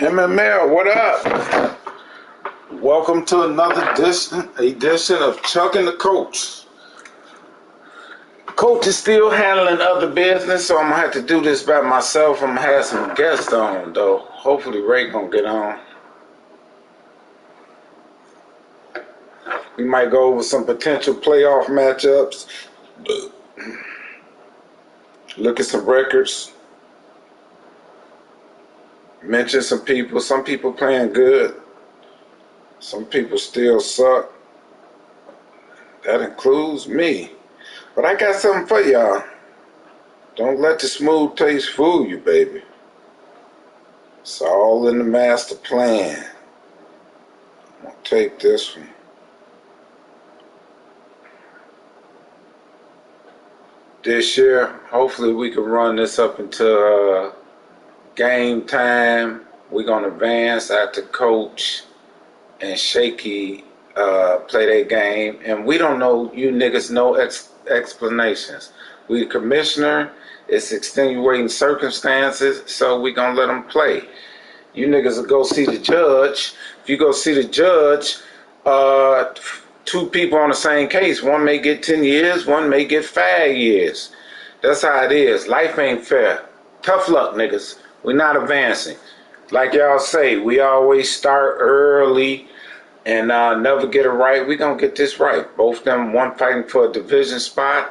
MML, what up? Welcome to another edition of Chucking the Coach. Coach is still handling other business, so I'm gonna have to do this by myself. I'm gonna have some guests on, though. Hopefully Ray gonna get on. We might go over some potential playoff matchups, look at some records, mention some people. Some people playing good, some people still suck. That includes me. But I got something for y'all. Don't let the smooth taste fool you, baby. It's all in the master plan. I'm gonna take this one. This year, hopefully we can run this up until game time. We're gonna advance after Coach and Shaky play their game, and we don't know. You niggas no explanations. We the commissioner. It's extenuating circumstances, so we gonna let them play. You niggas will go see the judge. If you go see the judge, two people on the same case. One may get 10 years, one may get 5 years. That's how it is. Life ain't fair. Tough luck, niggas. We're not advancing. Like y'all say, we always start early and never get it right. We gonna get this right. Both of them, one fighting for a division spot,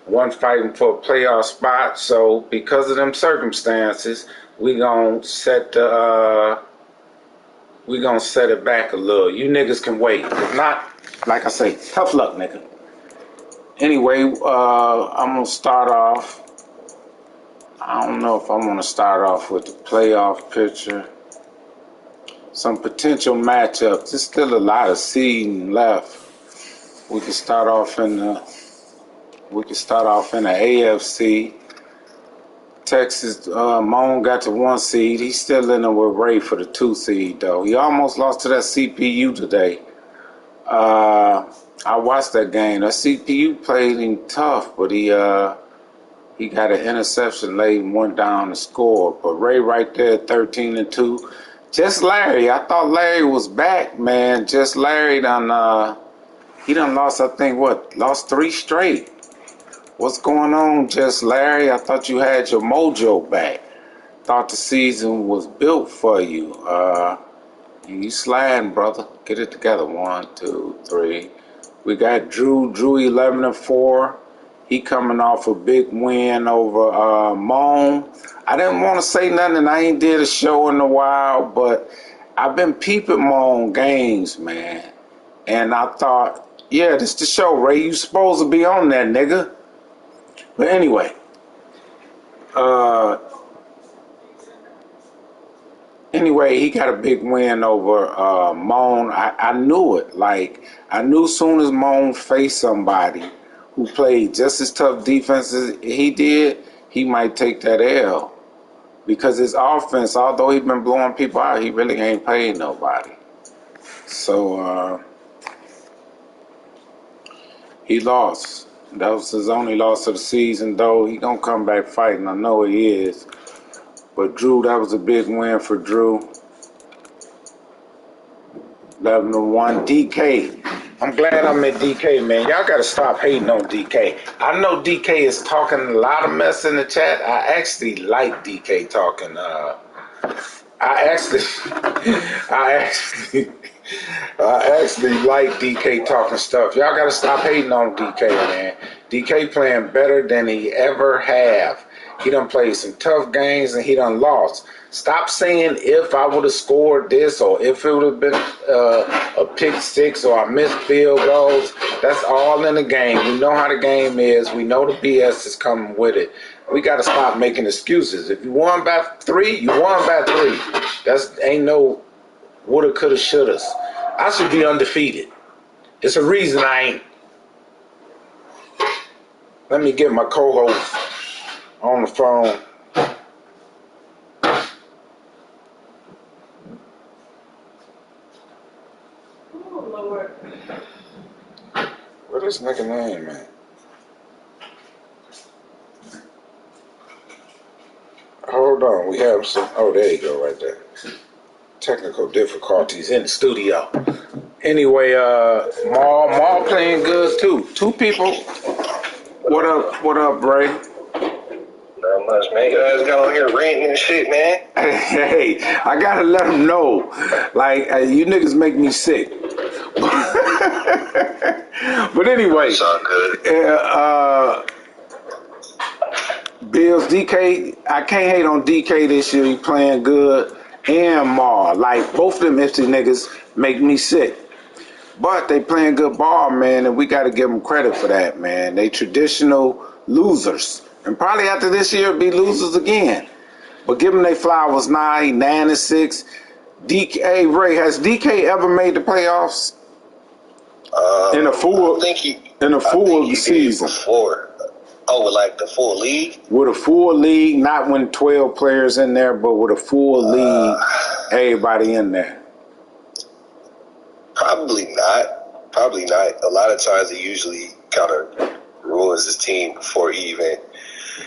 one fighting for a playoff spot. So because of them circumstances, we gonna set it back a little. You niggas can wait. If not, like I say, tough luck, nigga. Anyway, I'm gonna start off. I don't know if I'm gonna start off with the playoff picture. Some potential matchups. There's still a lot of seeding left. We can start off in the AFC. Texas, Moan got to 1 seed. He's still in there with Ray for the 2 seed, though. He almost lost to that CPU today. I watched that game. That CPU played him tough, but he got an interception late and went down to score. But Ray right there, 13-2. Just Larry. I thought Larry was back, man. Just Larry he done lost, I think, lost 3 straight. What's going on, Just Larry? I thought you had your mojo back. Thought the season was built for you. You sliding, brother. Get it together. 1, 2, 3. We got Drew 11-4. He coming off a big win over Moan. I didn't want to say nothing. I ain't did a show in a while, but I've been peeping Moan games, man. And I thought, yeah, this the show, Ray. You supposed to be on that, nigga. But anyway, he got a big win over Moan. I knew it. Like, I knew soon as Moan faced somebody who played just as tough defense as he did, he might take that L. Because his offense, although he been blowing people out, he really ain't paid nobody. So, he lost. That was his only loss of the season, though. He gonna come back fighting. I know he is. But Drew, that was a big win for Drew. 11-1. DK. I'm glad I met DK, man. Y'all gotta stop hating on DK. I know DK is talking a lot of mess in the chat. I actually like DK talking. I actually like DK talking stuff. Y'all gotta stop hating on DK, man. DK playing better than he ever have. He done played some tough games and he done lost. Stop saying if I would have scored this or if it would have been a pick 6 or I missed field goals. That's all in the game. We know how the game is. We know the BS is coming with it. We got to stop making excuses. If you won by 3, you won by 3. That's ain't no woulda, coulda, shouldas. I should be undefeated. It's a reason I ain't. Let me get my co-host on the phone. Oh, Lord. What is nigga name, man? Hold on, we have some. Oh, there you go, right there. technical difficulties in the studio. Anyway, Maul playing good too. Two people. What up, Ray? Not much, man. You guys got on here ranting and shit, man. Hey, I gotta let them know. Like, you niggas make me sick. But anyway, It's all good. Bills, DK, I can't hate on DK this year. He playing good. And Maul. Like, both of them empty niggas make me sick. But they playing good ball, man, and we got to give them credit for that, man. They traditional losers. And probably after this year, be losers again. But give them their flowers now. 9-6. DK, Ray, has DK ever made the playoffs? In a full season. Before. Oh, with like the full league? With a full league, not when 12 players in there, but with a full league, everybody in there. Probably not. A lot of times he usually kind of ruins his team before he even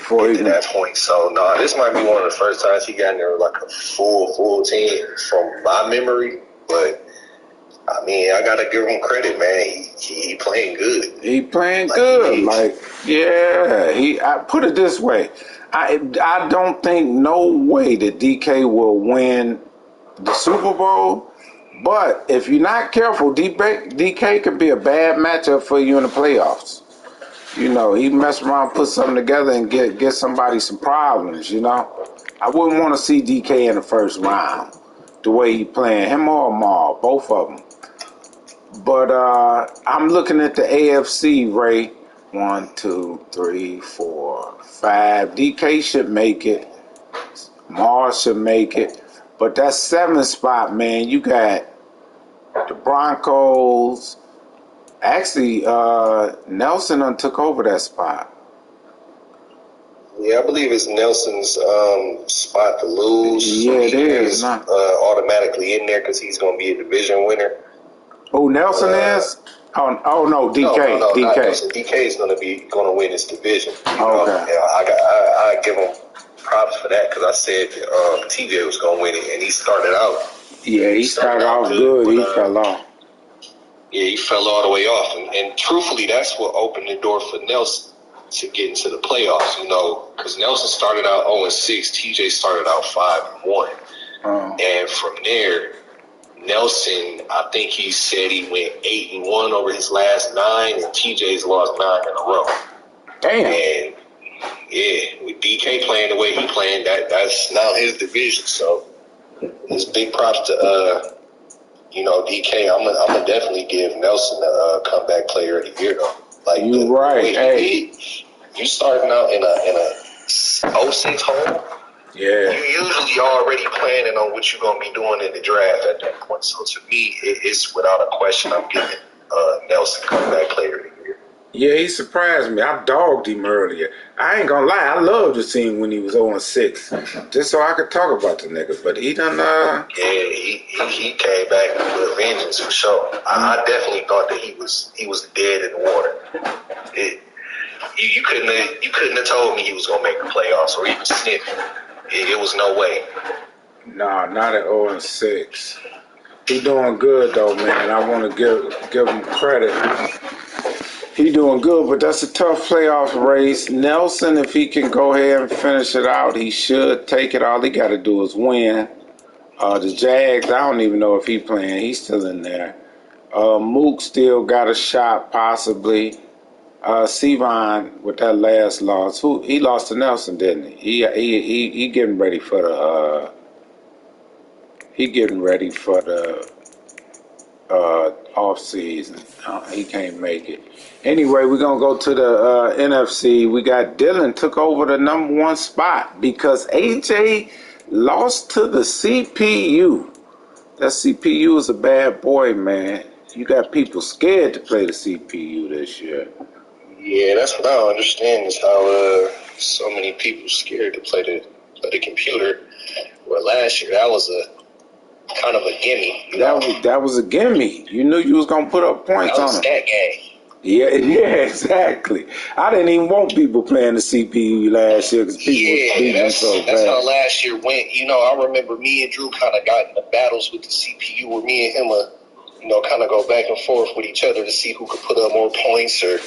get to that point. So, no, this might be one of the first times he got in there like a full team from my memory. But, I mean, I got to give him credit, man. He playing good. He playing good. Like, yeah. I put it this way. I don't think no way that DK will win the Super Bowl. But if you're not careful, DK could be a bad matchup for you in the playoffs. You know, he mess around, put something together, and get somebody some problems, you know. I wouldn't want to see DK in the first round, the way he playing, him or Maul, both of them. But I'm looking at the AFC, Ray. 1, 2, 3, 4, 5. DK should make it. Maul should make it. But that 7th spot, man, you got the Broncos. Actually, Nelson done took over that spot. Yeah, I believe it's Nelson's spot to lose. Yeah, it is. Automatically in there because he's going to be a division winner. Who Nelson is? Oh no, DK. No, DK. Not Nelson. DK is going to win this division. Okay. I give him props for that because I said TJ was going to win it, and he started out. Yeah, he started off good. He fell off. Yeah, he fell all the way off, and truthfully, that's what opened the door for Nelson to get into the playoffs. You know, because Nelson started out 0-6, TJ started out 5-1, and from there, Nelson, I think he said he went 8-1 over his last 9, and TJ's lost 9 in a row. Damn. And yeah, with DK playing the way he playing, that's now his division. So it's big props to DK. I'm gonna definitely give Nelson the comeback player of the year though. Like you right. Hey, you starting out in a 0-6 hole. Yeah. You usually already planning on what you're gonna be doing in the draft at that point. So to me, it's without a question. I'm giving Nelson comeback player of the year. Yeah, he surprised me. I dogged him earlier. I ain't gonna lie, I loved to see him when he was 0-6, just so I could talk about the nigga. But he done. Yeah, he came back with a vengeance for sure. I definitely thought that he was dead in the water. You couldn't have told me he was gonna make the playoffs or even sniff it. It was no way. Nah, not at 0-6. He doing good though, man. I want to give him credit. He doing good, but that's a tough playoff race. Nelson, if he can go ahead and finish it out, he should take it. All he got to do is win. The Jags, I don't even know if he playing. He's still in there. Mook still got a shot, possibly. Sevon with that last loss, he lost to Nelson, didn't he? He getting ready for the off season. He can't make it. Anyway, we're gonna go to the NFC. We got Dylan took over the number 1 spot because AJ lost to the CPU. That CPU is a bad boy, man. You got people scared to play the CPU this year. Yeah, that's what I don't understand is how so many people scared to play the computer. Well, last year that was a kind of a gimme. That was a gimme. You knew you was gonna put up points on it. That game. Yeah, yeah, exactly. I didn't even want people playing the CPU last year because people was Yeah, beating them so that's how bad. last year went. You know, I remember me and Drew kind of got into battles with the CPU where me and him kind of go back and forth with each other to see who could put up more points or,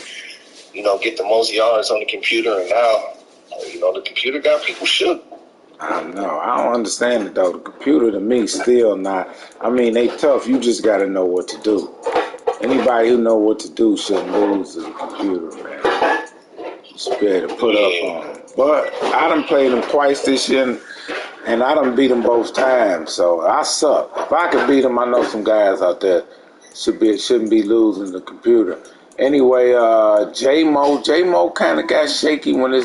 get the most yards on the computer. And now, the computer got people shook. I don't know. I don't understand it though. The computer to me still not. I mean, they tough. You just got to know what to do. Anybody who know what to do shouldn't lose to the computer, man. You should be able to put up on them. But I done played them twice this year, and I done beat them both times. So I suck. If I could beat them, I know some guys out there shouldn't be losing the computer. Anyway, J-Mo kind of got shaky when he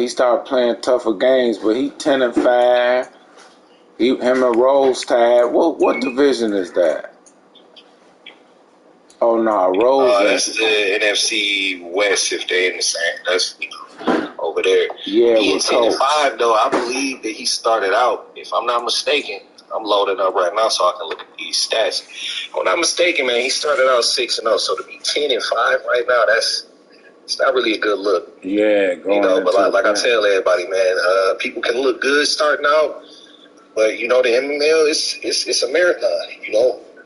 started playing tougher games, but he 10-5. Him and Rose tied. What division is that? Oh no, Rose. That's the NFC West if they're in the same. That's over there. Yeah, He with at 10-5 Coach. though. I believe that he started out. If I'm not mistaken, I'm loading up right now so I can look at these stats. If I'm not mistaken, man, he started out 6-0. So to be 10-5 right now, it's not really a good look. Yeah, going But like I tell everybody, man, people can look good starting out, but the MML it's a marathon.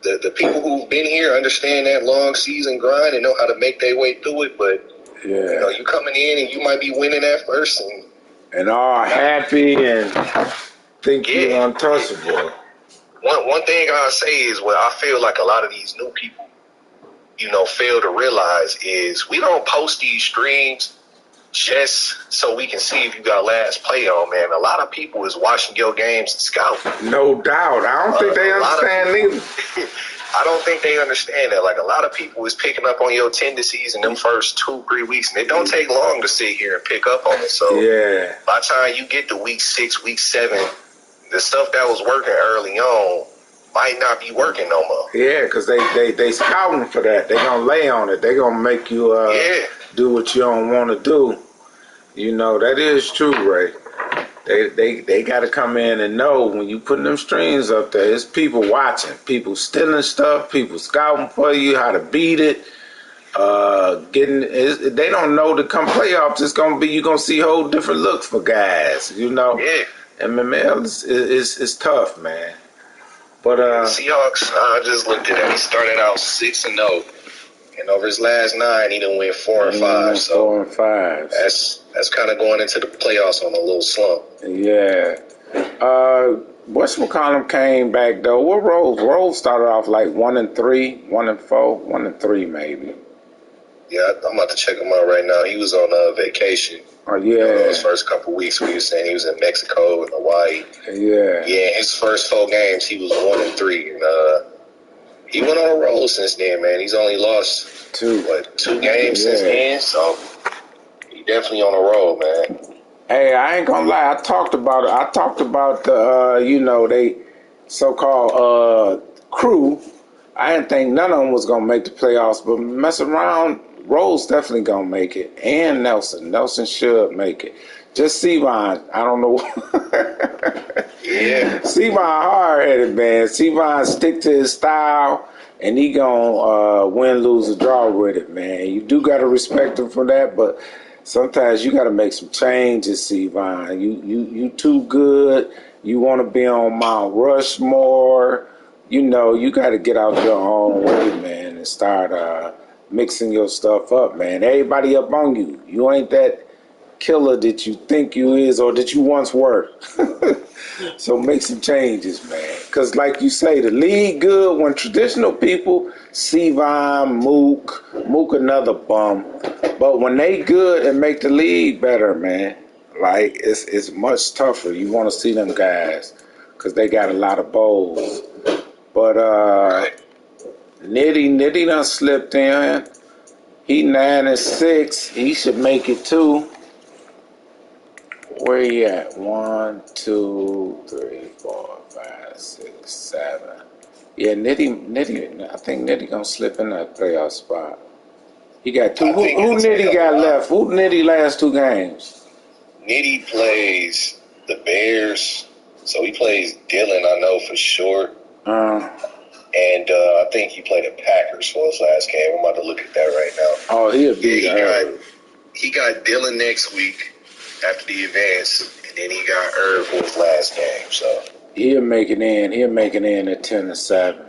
The people who've been here understand that long season grind and know how to make their way through it. But you coming in and you might be winning at first and all happy and think you're untouchable. One thing I'll say is what I feel like a lot of these new people, fail to realize is we don't post these streams just so we can see if you got last play on, man. A lot of people is watching your games and scouting. No doubt. I don't think they understand either. I don't think they understand that. Like, a lot of people is picking up on your tendencies in them first 2-3 weeks, and it don't take long to sit here and pick up on it. So by the time you get to week 6, week 7, the stuff that was working early on might not be working no more. Yeah, because they scouting for that. They gonna lay on it. They gonna make you do what you don't want to do. That is true, Ray. They got to come in and know when you putting them streams up there, it's people watching, people stealing stuff, people scouting for you, how to beat it. They don't know to come playoffs. It's gonna be you gonna see whole different looks for guys. Yeah. MML is tough, man. But Seahawks, I just looked at that. He started out 6-0, and over his last 9, he done went 4-5. So 4-5. That's kind of going into the playoffs on a little slump. Yeah. Whatchamacallum came back though. What Rose started off like 1-3, 1-4, 1-3 maybe. Yeah, I'm about to check him out right now. He was on vacation. Oh yeah. His first couple weeks, we were saying he was in Mexico and Hawaii. Yeah. Yeah, his first 4 games, he was 1-3, and he went on a roll since then, man. He's only lost 2 games since then, so he definitely on a roll, man. Hey, I ain't gonna lie. I talked about it. I talked about the they so-called crew. I didn't think none of them was gonna make the playoffs, but mess around. Rose definitely gonna make it, and Nelson should make it. Just Sevon, I don't know. Yeah. Sevon hard-headed, man. Sevon stick to his style, and he gonna win, lose, or draw with it, man. You do gotta respect him for that, but sometimes you gotta make some changes, Sevon. You too good. You want to be on Mount Rushmore. You got to get out your own way, man, and start mixing your stuff up, man. Everybody up on you. You ain't that killer that you think you is or that you once were. So make some changes, man. Because like you say, the league good when traditional people, Sevon, Mook another bum. But when they good and make the league better, man, like it's much tougher. You want to see them guys because they got a lot of bowls. But Nitty done slipped in. He 9-6. He should make it too. Where you at? 1, 2, 3, 4, 5, 6, 7. Yeah, Nitty. I think Nitty gonna slip in that playoff spot. He got 2. Who Nitty got left? Who Nitty last 2 games? Nitty plays the Bears, so he plays Dylan. I know for sure. And I think he played the Packers for his last game. I'm about to look at that right now. Oh, he'll be he got Dillon next week after the advance, and then he got Irv for his last game. So he'll make it in. He'll make it in at 10-7.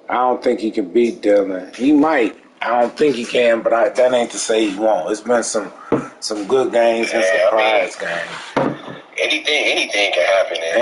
I don't think he can beat Dillon. He might. I don't think he can, but that ain't to say he won't. It's been some good games and surprise games. Anything can happen in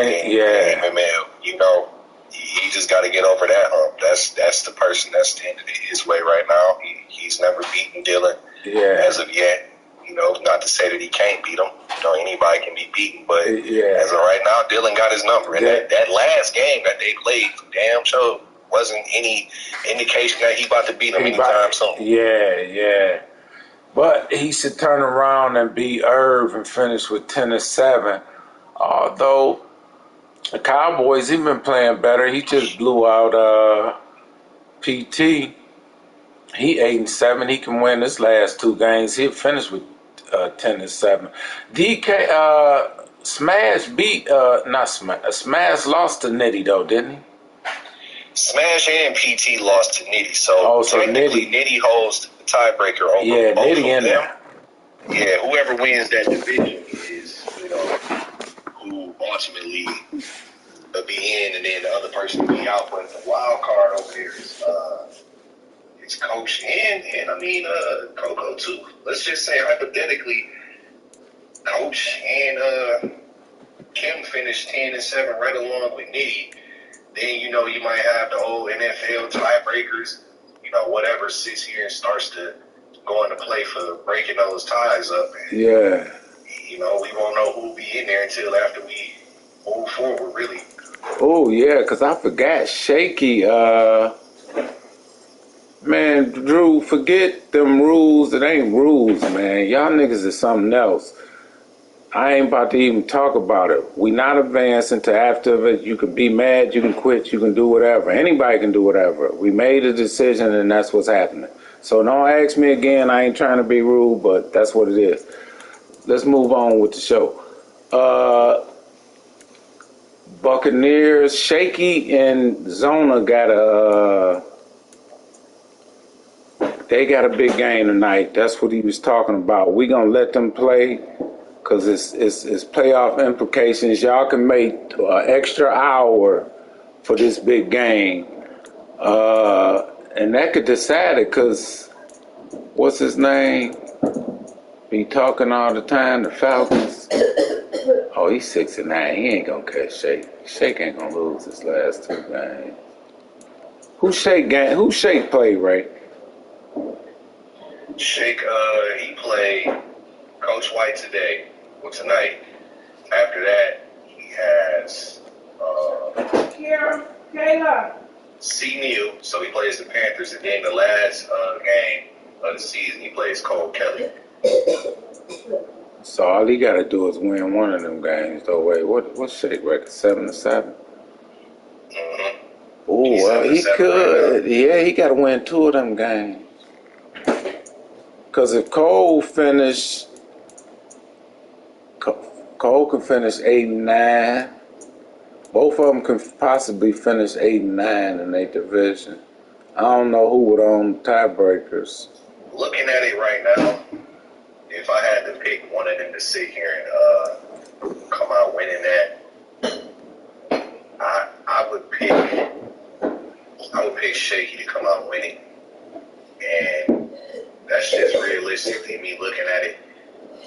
MML. You know, he just got to get over that hump. That's the person that's standing in his way right now. He's never beaten Dillon as of yet. You know, not to say that he can't beat him. You know, anybody can be beaten, but as of right now, Dillon got his number. And that last game that they played, damn sure, wasn't any indication that he about to beat him anytime soon. Yeah. But he should turn around and beat Irv and finish with 10-7. Although the Cowboys, he's been playing better. He just blew out PT. He 8-7. He can win his last two games. He'll finish with 10-7. DK Smash beat Smash lost to Nitty though, didn't he? Smash and PT lost to Nitty, so technically Nitty holds the tiebreaker over both Nitty of them. Yeah, whoever wins that division is, you know, who ultimately will be in, and then the other person will be out. But the wild card over there is Coach and Coco too. Let's just say hypothetically, Coach and Kim finished 10-7 right along with Nitty. Then, you know, you might have the old NFL tiebreakers, you know, whatever sits here and starts to go into play for breaking those ties up. And, you know, we won't know who will be in there until after we move forward, really. Oh, yeah, because I forgot Shaky. Man, Drew, forget them rules. It ain't rules, man. Y'all niggas is something else. I ain't about to even talk about it. We not advancing to after it. You can be mad, you can quit, you can do whatever. Anybody can do whatever. We made a decision and that's what's happening. So don't ask me again. I ain't trying to be rude, but that's what it is. Let's move on with the show. Buccaneers, Shaky and Zona they got a big game tonight. That's what he was talking about. We gonna let them play. Because it's playoff implications. Y'all can make an extra hour for this big game. And that could decide it because, what's his name? Be talking all the time, the Falcons. Oh, he's 6-9. He ain't going to catch Shake. Shake ain't going to lose his last two games. Who Shake played, Ray? Shake, he played Coach White tonight. After that, he has Kayla. C. Neal, so he plays the Panthers, and then the last game of the season, he plays Cole Kelly. So all he got to do is win one of them games, though. Wait, what's Shake record? 7-7? Mm-hmm. Oh, well, he could. Yeah, he got to win two of them games. Because if Cole can finish 8-9. Both of them can possibly finish 8-9 in their division. I don't know who would own tiebreakers. Looking at it right now, if I had to pick one of them to sit here and come out winning that, I would pick Shaky to come out winning, and that's just realistically me looking at it.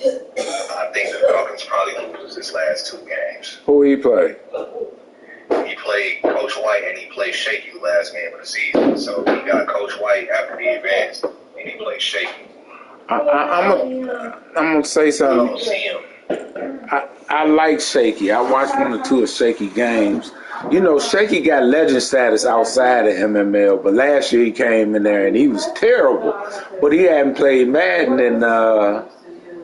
I think the Falcons probably lose his last two games. Who he play? He played Coach White and he played Shaky the last game of the season. So he got Coach White after the advance and he played Shaky. I'm gonna say something. I don't see him. I like Shaky. I watched one or two of Shaky games. You know, Shaky got legend status outside of MML, but last year he came in there and he was terrible. But he hadn't played Madden in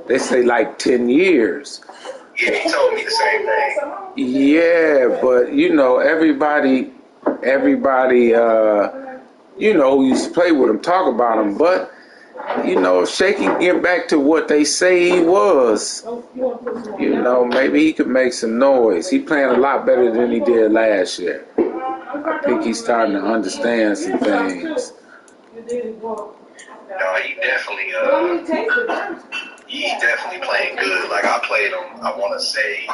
they say like 10 years. Yeah, he told me the same thing. Yeah, but you know, everybody, you know, who used to play with him talk about him. But you know, if Shaky get back to what they say he was, you know, maybe he could make some noise. He playing a lot better than he did last year. I think he's starting to understand some things. No, he's definitely playing good. Like I played him, I want to say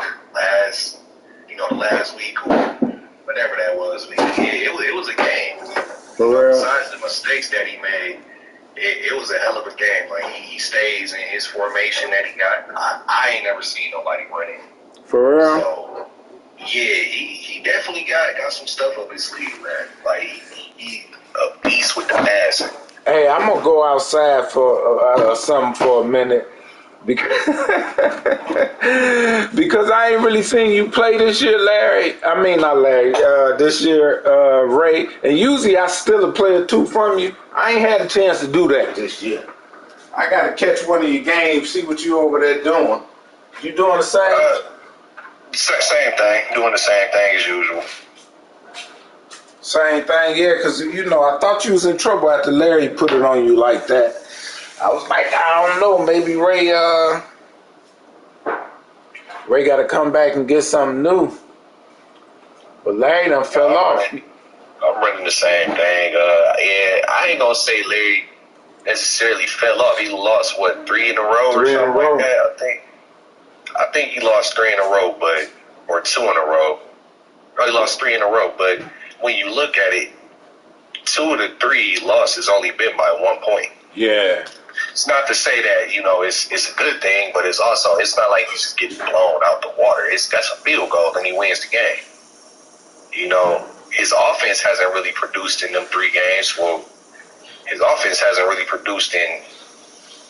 the last week or whatever that was. It was a game. For real? Besides the mistakes that he made, it was a hell of a game. Like he stays in his formation that he got. I ain't never seen nobody running. For real? So yeah, he definitely got some stuff up his sleeve, man. Like he a beast with the passing. Hey, I'm gonna go outside for something for a minute because because I ain't really seen you play this year, Larry. I mean not Larry. This year, Ray. And usually I steal a player two from you. I ain't had a chance to do that this year. I gotta catch one of your games, see what you over there doing. You doing the same? Same thing. Doing the same thing as usual. Same thing, yeah, because, I thought you was in trouble after Larry put it on you like that. I was like, I don't know, maybe Ray got to come back and get something new. But Larry done fell off. I'm running the same thing. Yeah, I ain't going to say Larry necessarily fell off. He lost, 3 in a row or something like that, I think he lost 3 in a row, or 2 in a row. He lost 3 in a row, but when you look at it, 2 of the 3 losses only been by 1 point. Yeah. It's not to say that, it's a good thing, but it's not like he's just getting blown out the water. That's a field goal and he wins the game. His offense hasn't really produced in them 3 games. Well, his offense hasn't really produced in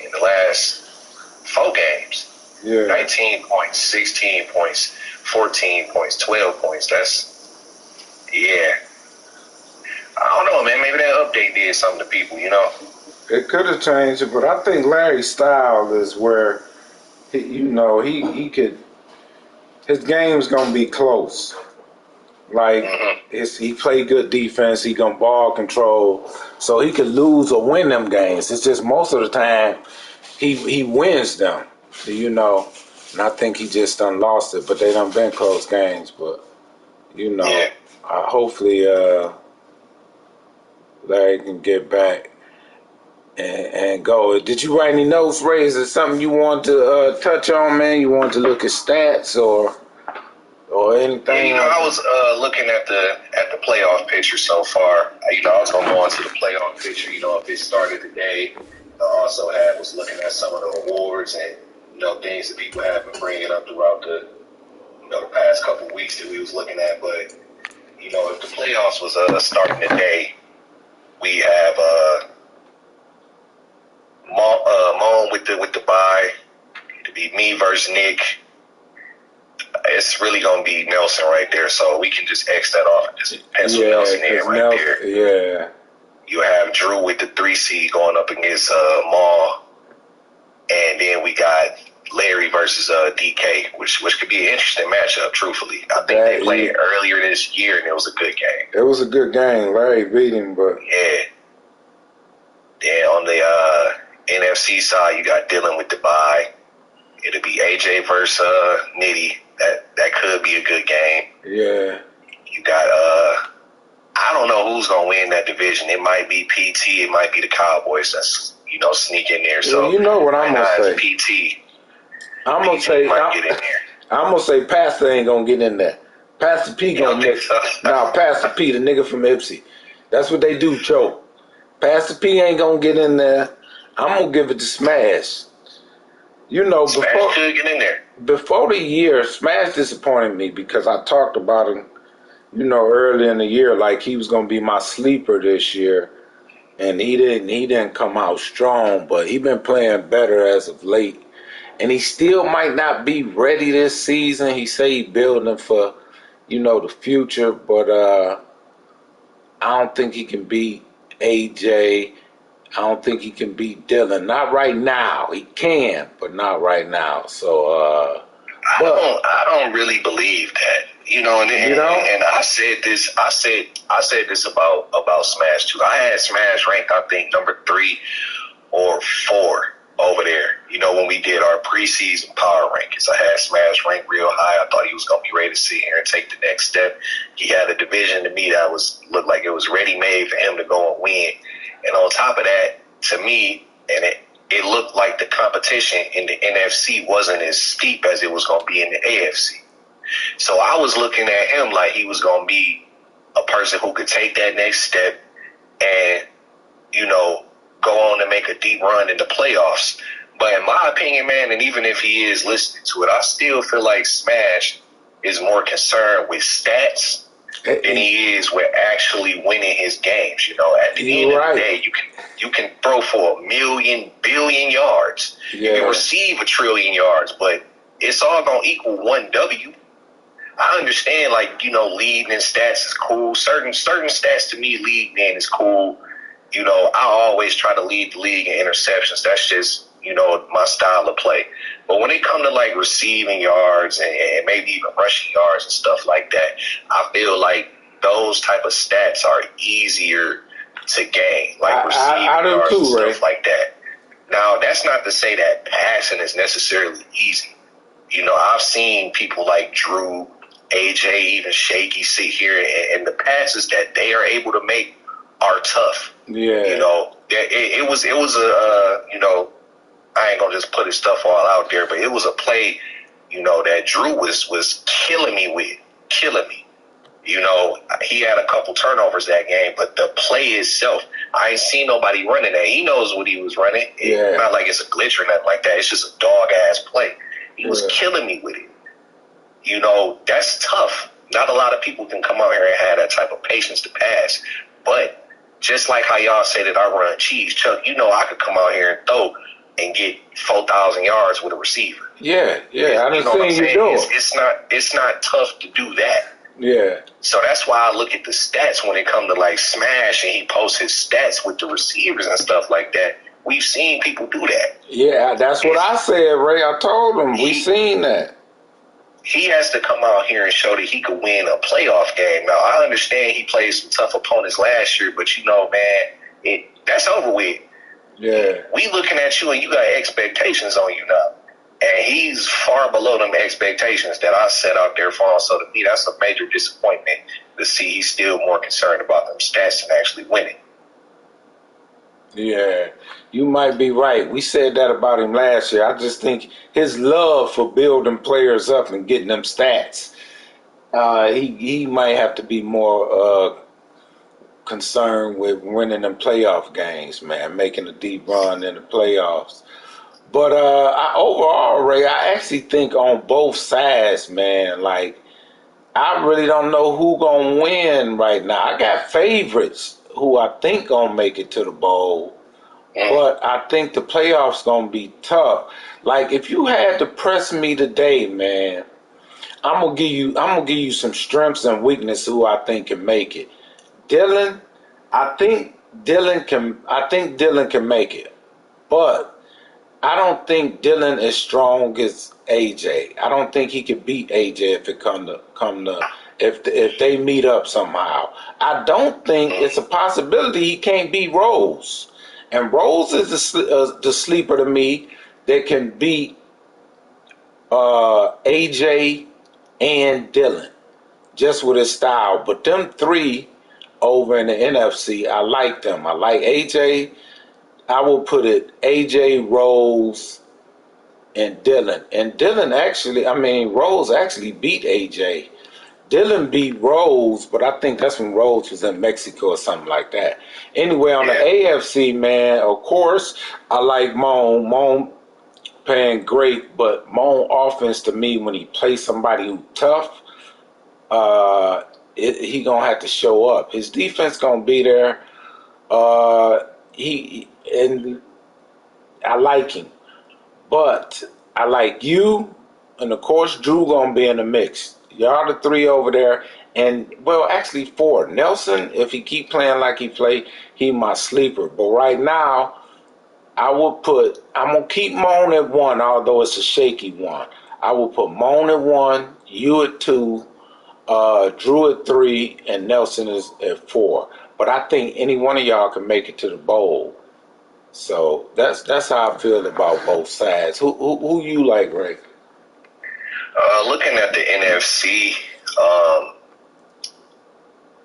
the last 4 games. Yeah. 19 points, 16 points, 14 points, 12 points. Yeah. I don't know, man. Maybe that update did something to people, It could have changed it, but I think Larry's style is where, he could, his game's going to be close. Like, he play good defense, he going to ball control, so he could lose or win them games. It's just most of the time, he wins them, and I think he just done lost it, but they done been close games, but, Yeah. hopefully Larry can get back and go. Did you write any notes, Ray? Is there something you want to touch on, man? You want to look at stats or anything? Yeah, I was looking at the playoff picture so far. I was going to go on to the playoff picture, if it started today. I also was looking at some of the awards and, things that people have been bringing up throughout the past couple of weeks that we was looking at. But, if the playoffs was starting today, we have Moan with the bye. It'd be me versus Nick. It's really gonna be Nelson right there, so we can just X that off and just pencil Nelson in right there. Yeah. You have Drew with the 3 seed going up against Maul, and then we got Larry versus DK, which could be an interesting matchup. Truthfully, I think they played earlier this year, and it was a good game. It was a good game. Larry beat him, but yeah. Then on the NFC side, you got Dylan with the bye. It'll be AJ versus Nitty. That could be a good game. Yeah. You got I don't know who's gonna win that division. It might be PT. It might be the Cowboys. That's sneak in there. So you know what I'm gonna say. PT. I'm gonna say might get in there. I'm gonna say Pastor ain't gonna get in there. Pastor P gonna get. Nah, Pastor P, the nigga from Ipsy. That's what they do, Joe. Pastor P ain't gonna get in there. I'm gonna give it to Smash. Smash could get in there. Before the year, Smash disappointed me because I talked about him, early in the year, like he was gonna be my sleeper this year, and he didn't come out strong, but he been playing better as of late, and he still might not be ready this season. He say he building for, the future, but I don't think he can beat AJ. I don't think he can beat Dylan. Not right now. He can, but not right now. So, I don't really believe that. And I said this. I said this about Smash too. I had Smash ranked, I think, number 3 or 4 over there. You know, when we did our preseason power rankings, I had Smash ranked real high. I thought he was going to be ready to sit here and take the next step. He had a division to me that looked like it was ready made for him to go and win. And on top of that, to me, and it looked like the competition in the NFC wasn't as steep as it was going to be in the AFC. So I was looking at him like he was going to be a person who could take that next step and, you know, go on and make a deep run in the playoffs. But in my opinion, man, and even if he is listening to it, I still feel like Smash is more concerned with stats than he is with actually winning his games. You know, at the end of the day, you can throw for 1 billion yards. You can receive 1 trillion yards, but it's all going to equal 1 W. I understand, like, you know, leading in stats is cool. Certain stats to me, leading in is cool. You know, I always try to lead the league in interceptions. That's just, you know, my style of play. But when it comes to, like, receiving yards and maybe even rushing yards and stuff like that, I feel like those type of stats are easier to gain, like receiving yards and stuff like that. Now, that's not to say that passing is necessarily easy. You know, I've seen people like Drew, AJ, even Shaky sit here, and the passes that they are able to make are tough. Yeah. You know, it was a you know, I ain't gonna just put his stuff all out there, but it was a play, you know, that Drew was killing me. You know, he had a couple turnovers that game, but the play itself, I ain't seen nobody running that. He knows what he was running. It's not like it's a glitch or nothing like that. It's just a dog-ass play. He was killing me with it. You know, that's tough. Not a lot of people can come out here and have that type of patience to pass. But just like how y'all say that I run cheese, Chuck, you know I could come out here and throw and get 4,000 yards with a receiver. Yeah, I understand you do it. It's not tough to do that. Yeah. So that's why I look at the stats when it comes to, like, Smash, and he posts his stats with the receivers and stuff like that. We've seen people do that. Yeah, that's what I said, Ray. I told him we seen that. He has to come out here and show that he could win a playoff game. Now, I understand he played some tough opponents last year, but, you know, man, that's over with. Yeah. We looking at you, and you got expectations on you now. And he's far below them expectations that I set out there for him. So to me, that's a major disappointment to see he's still more concerned about them stats than actually winning. Yeah, you might be right. We said that about him last year. I just think his love for building players up and getting them stats, he might have to be more concerned with winning them playoff games, man, making a deep run in the playoffs. But overall, Ray, I actually think on both sides, man, like, I really don't know who gonna win right now. I got favorites who I think gonna make it to the bowl, but I think the playoffs gonna be tough. Like, if you had to press me today, man, I'm gonna give you some strengths and weaknesses who I think can make it. Dylan, I think Dylan can make it, but I don't think Dylan is strong as AJ. I don't think he could beat AJ if it come to if they meet up somehow. I don't think it's a possibility he can't beat Rose. And Rose is the sleeper to me that can beat AJ and Dylan just with his style. But them three over in the NFC, I like them. I like AJ. I will put it AJ, Rose, and Dylan. And Rose actually beat AJ. Dylan beat Rose, but I think that's when Rose was in Mexico or something like that. Anyway, on the AFC, man, of course, I like Moan. Moan playing great, but Moan offense to me, when he plays somebody who's tough, he gonna have to show up. His defense gonna be there. And I like him, but I like you, and of course Drew gonna be in the mix. Y'all the three over there, and well, actually four. Nelson, if he keep playing like he played, he my sleeper. But right now, I'm gonna keep Moan at 1, although it's a shaky 1. I will put Moan at 1, you at 2, Drew at 3, and Nelson is at 4. But I think any one of y'all can make it to the bowl. So that's how I feel about both sides. Who you like, Ray? Looking at the NFC,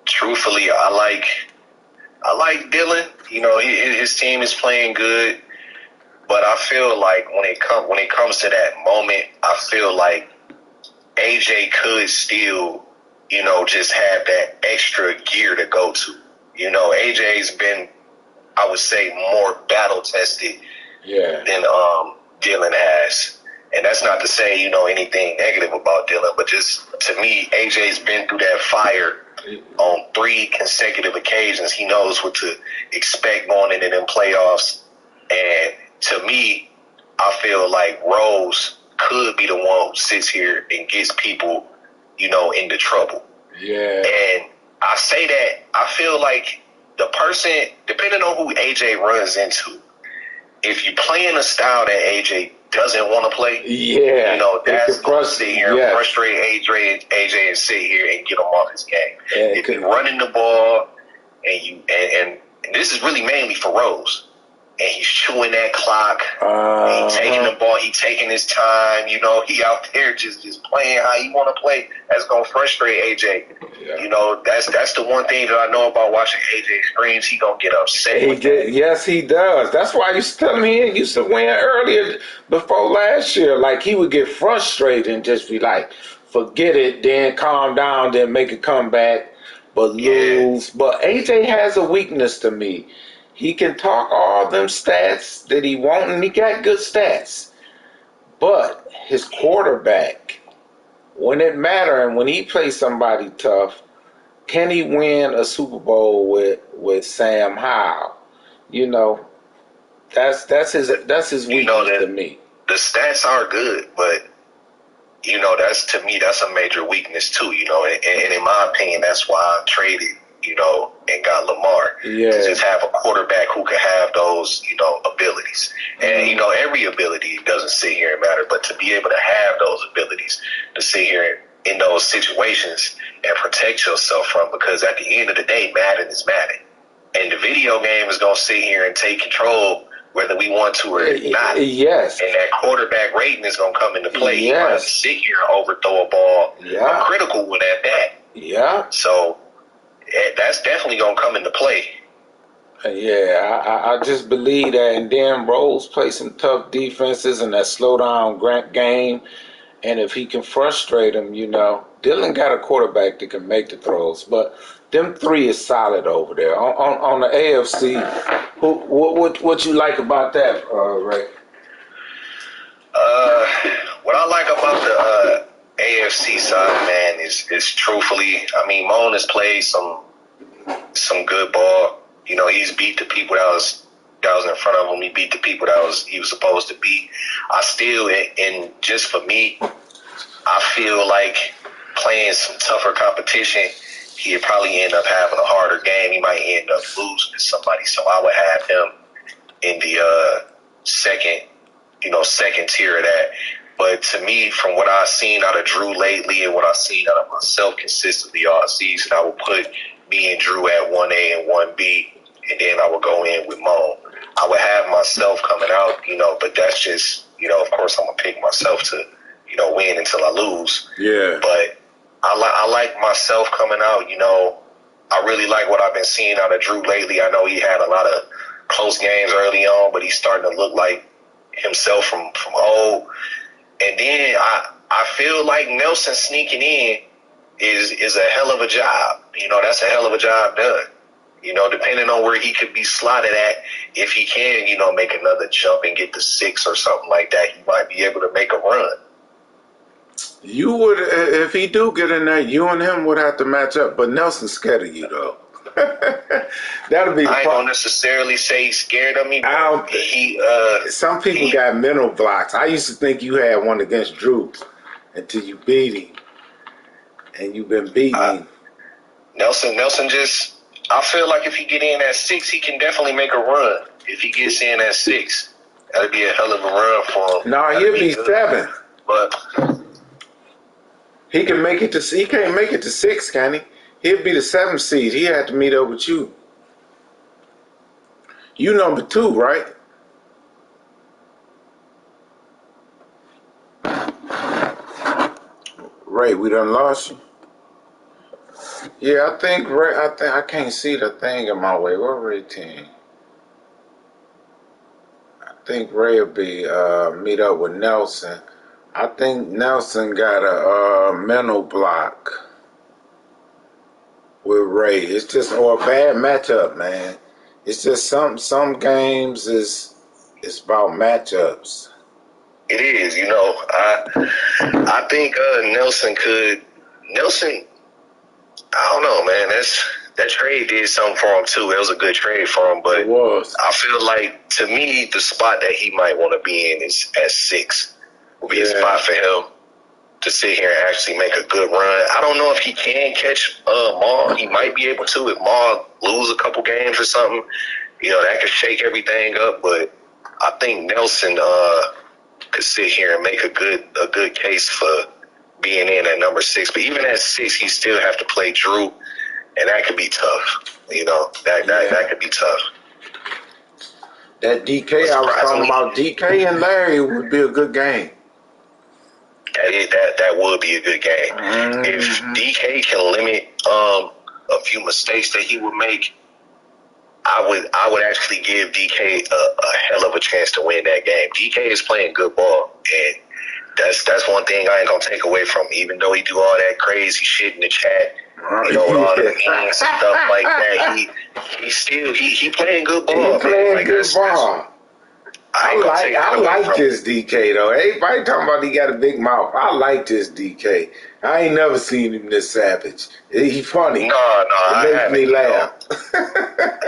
truthfully, I like Dylan. You know, his team is playing good, but I feel like when it comes to that moment, I feel like AJ could still, you know, just have that extra gear to go to. You know, AJ's been, I would say, more battle tested Yeah. than Dylan has. And that's not to say, you know, anything negative about Dylan, but just to me, AJ's been through that fire on 3 consecutive occasions. He knows what to expect going into them playoffs. And to me, I feel like Rose could be the one who sits here and gets people, you know, into trouble. Yeah. And I say that I feel like the person, depending on who AJ runs into, if you play in a style that AJ doesn't want to play, Yeah. you know, that's It going to sit here and yes. frustrate AJ and sit here and get him off his game. Yeah, if you're running the ball and this is really mainly for Rose, and he's chewing that clock, he's taking the ball, he's taking his time, you know, he out there just playing how he want to play. That's going to frustrate AJ. Yeah. You know, that's the one thing that I know about watching AJ screens. He gonna get upset. Yes, he does. That's why I used to tell him he used to win earlier before last year. Like, he would get frustrated and just be like, forget it, then calm down, then make a comeback, but lose. Yeah. But AJ has a weakness to me. He can talk all them stats that he want, and he got good stats. But his quarterback, when it matters and when he plays somebody tough, can he win a Super Bowl with Sam Howell? You know, that's his weakness, you know, to me. The stats are good, but you know, that's a major weakness too. You know, and in my opinion, that's why I traded, you know, and got Lamar. Yeah. To just have a quarterback who can have those, you know, abilities. And, you know, every ability doesn't sit here and matter, but to be able to have those abilities, to sit here in those situations and protect yourself from, because at the end of the day, Madden is Madden. And the video game is going to sit here and take control whether we want to or not. Yes. And that quarterback rating is going to come into play. Yes. You might have to sit here and overthrow a ball. Yeah. A critical one at that. Yeah. So that's definitely going to come into play. Yeah, I just believe that. And then Rose plays some tough defenses and that slow down game. And if he can frustrate him, you know, Dylan got a quarterback that can make the throws. But them 3 is solid over there. On the AFC, what you like about that, Ray? What I like about the AFC side, man, is truthfully, I mean, Moan has played some good ball. You know, he's beat the people that was in front of him. He beat the people he was supposed to beat. I still, and just for me, I feel like playing some tougher competition, he'd probably end up having a harder game. He might end up losing to somebody. So I would have him in the second tier of that. But to me, from what I've seen out of Drew lately and what I've seen out of myself consistently all season, I would put me and Drew at 1A and 1B, and then I would go in with Mo. I would have myself coming out, you know, but that's just, you know, of course I'm going to pick myself to, you know, win until I lose. Yeah. But I like myself coming out, you know. I really like what I've been seeing out of Drew lately. I know he had a lot of close games early on, but he's starting to look like himself from old. And then I feel like Nelson sneaking in is a hell of a job. You know, that's a hell of a job done. You know, depending on where he could be slotted at, if he can, you know, make another jump and get to 6 or something like that, he might be able to make a run. You would, if he do get in there, you and him would have to match up. But Nelson's scared of you, though. That'll be. I don't necessarily say he's scared of me. Some people got mental blocks. I used to think you had one against Drew until you beat him, and you've been beating him. Nelson just. I feel like if he get in at 6, he can definitely make a run. If he gets in at 6, that'd be a hell of a run for him. No, he'll be 7. But he can make it to. He can't make it to 6, can he? He'll be the 7th seed. He had to meet up with you. You number 2, right? Ray, we done lost you. Yeah, I think Ray. I can't see the thing in my way. What Ray team? I think Ray will be meet up with Nelson. I think Nelson got a mental block with Ray. It's just a bad matchup, man. It's just some games is it's about matchups. It is, I think Nelson. I don't know, man. That trade did something for him too. It was a good trade for him, but It was. I feel like to me the spot that he might want to be in is at 6. Will be a spot for him to sit here and actually make a good run. I don't know if he can catch Maul. He might be able to if Maul lose a couple games or something. That could shake everything up. But I think Nelson could sit here and make a good case for being in at number 6. But even at 6, he still have to play Drew, and that could be tough. That could be tough. That DK I was talking about, DK and Larry would be a good game. That would be a good game. Mm-hmm. If DK can limit a few mistakes that he would make, I would actually give DK a hell of a chance to win that game. DK is playing good ball, and that's one thing I ain't gonna take away from him. Even though he do all that crazy shit in the chat, with all the memes and stuff like that, he playing good ball. He playing good ball. I like this DK though. Everybody talking about he got a big mouth. I like this DK. I ain't never seen him this savage. He funny. No, it makes me laugh.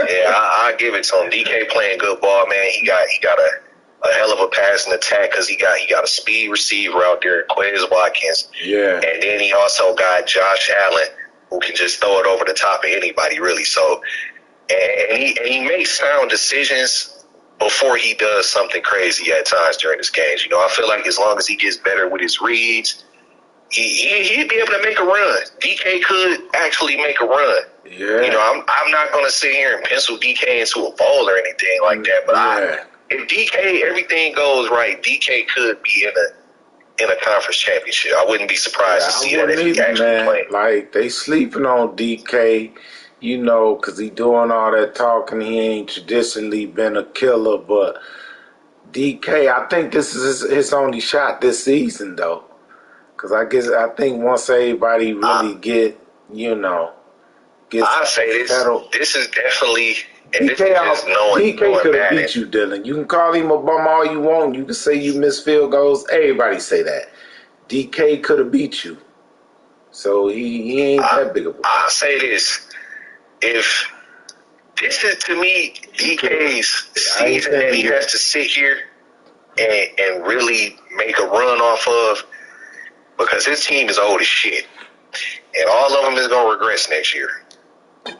Yeah, I give it to him. DK playing good ball, man. He got a hell of a passing attack because he got a speed receiver out there, Quez Watkins. Yeah. And then he also got Josh Allen, who can just throw it over the top of anybody, really. So, and he makes sound decisions before he does something crazy at times during his games. I feel like as long as he gets better with his reads, he'd be able to make a run. DK could actually make a run. Yeah. I'm not going to sit here and pencil DK into a bowl or anything like that, but if DK, everything goes right, DK could be in a conference championship. I wouldn't be surprised to see that if he actually played. Like, they sleeping on DK, because he doing all that talking. He ain't traditionally been a killer, but DK, I think this is his only shot this season, though. Because I think once everybody really gets I say this is definitely... DK could have beat you, Dylan. You can call him a bum all you want. You can say you miss field goals. Everybody say that. DK could have beat you. So he ain't that big of a... I'll say this. If this is, to me, DK's season that he has to sit here and really make a run off of, because his team is old as shit. And all of them is going to regress next year.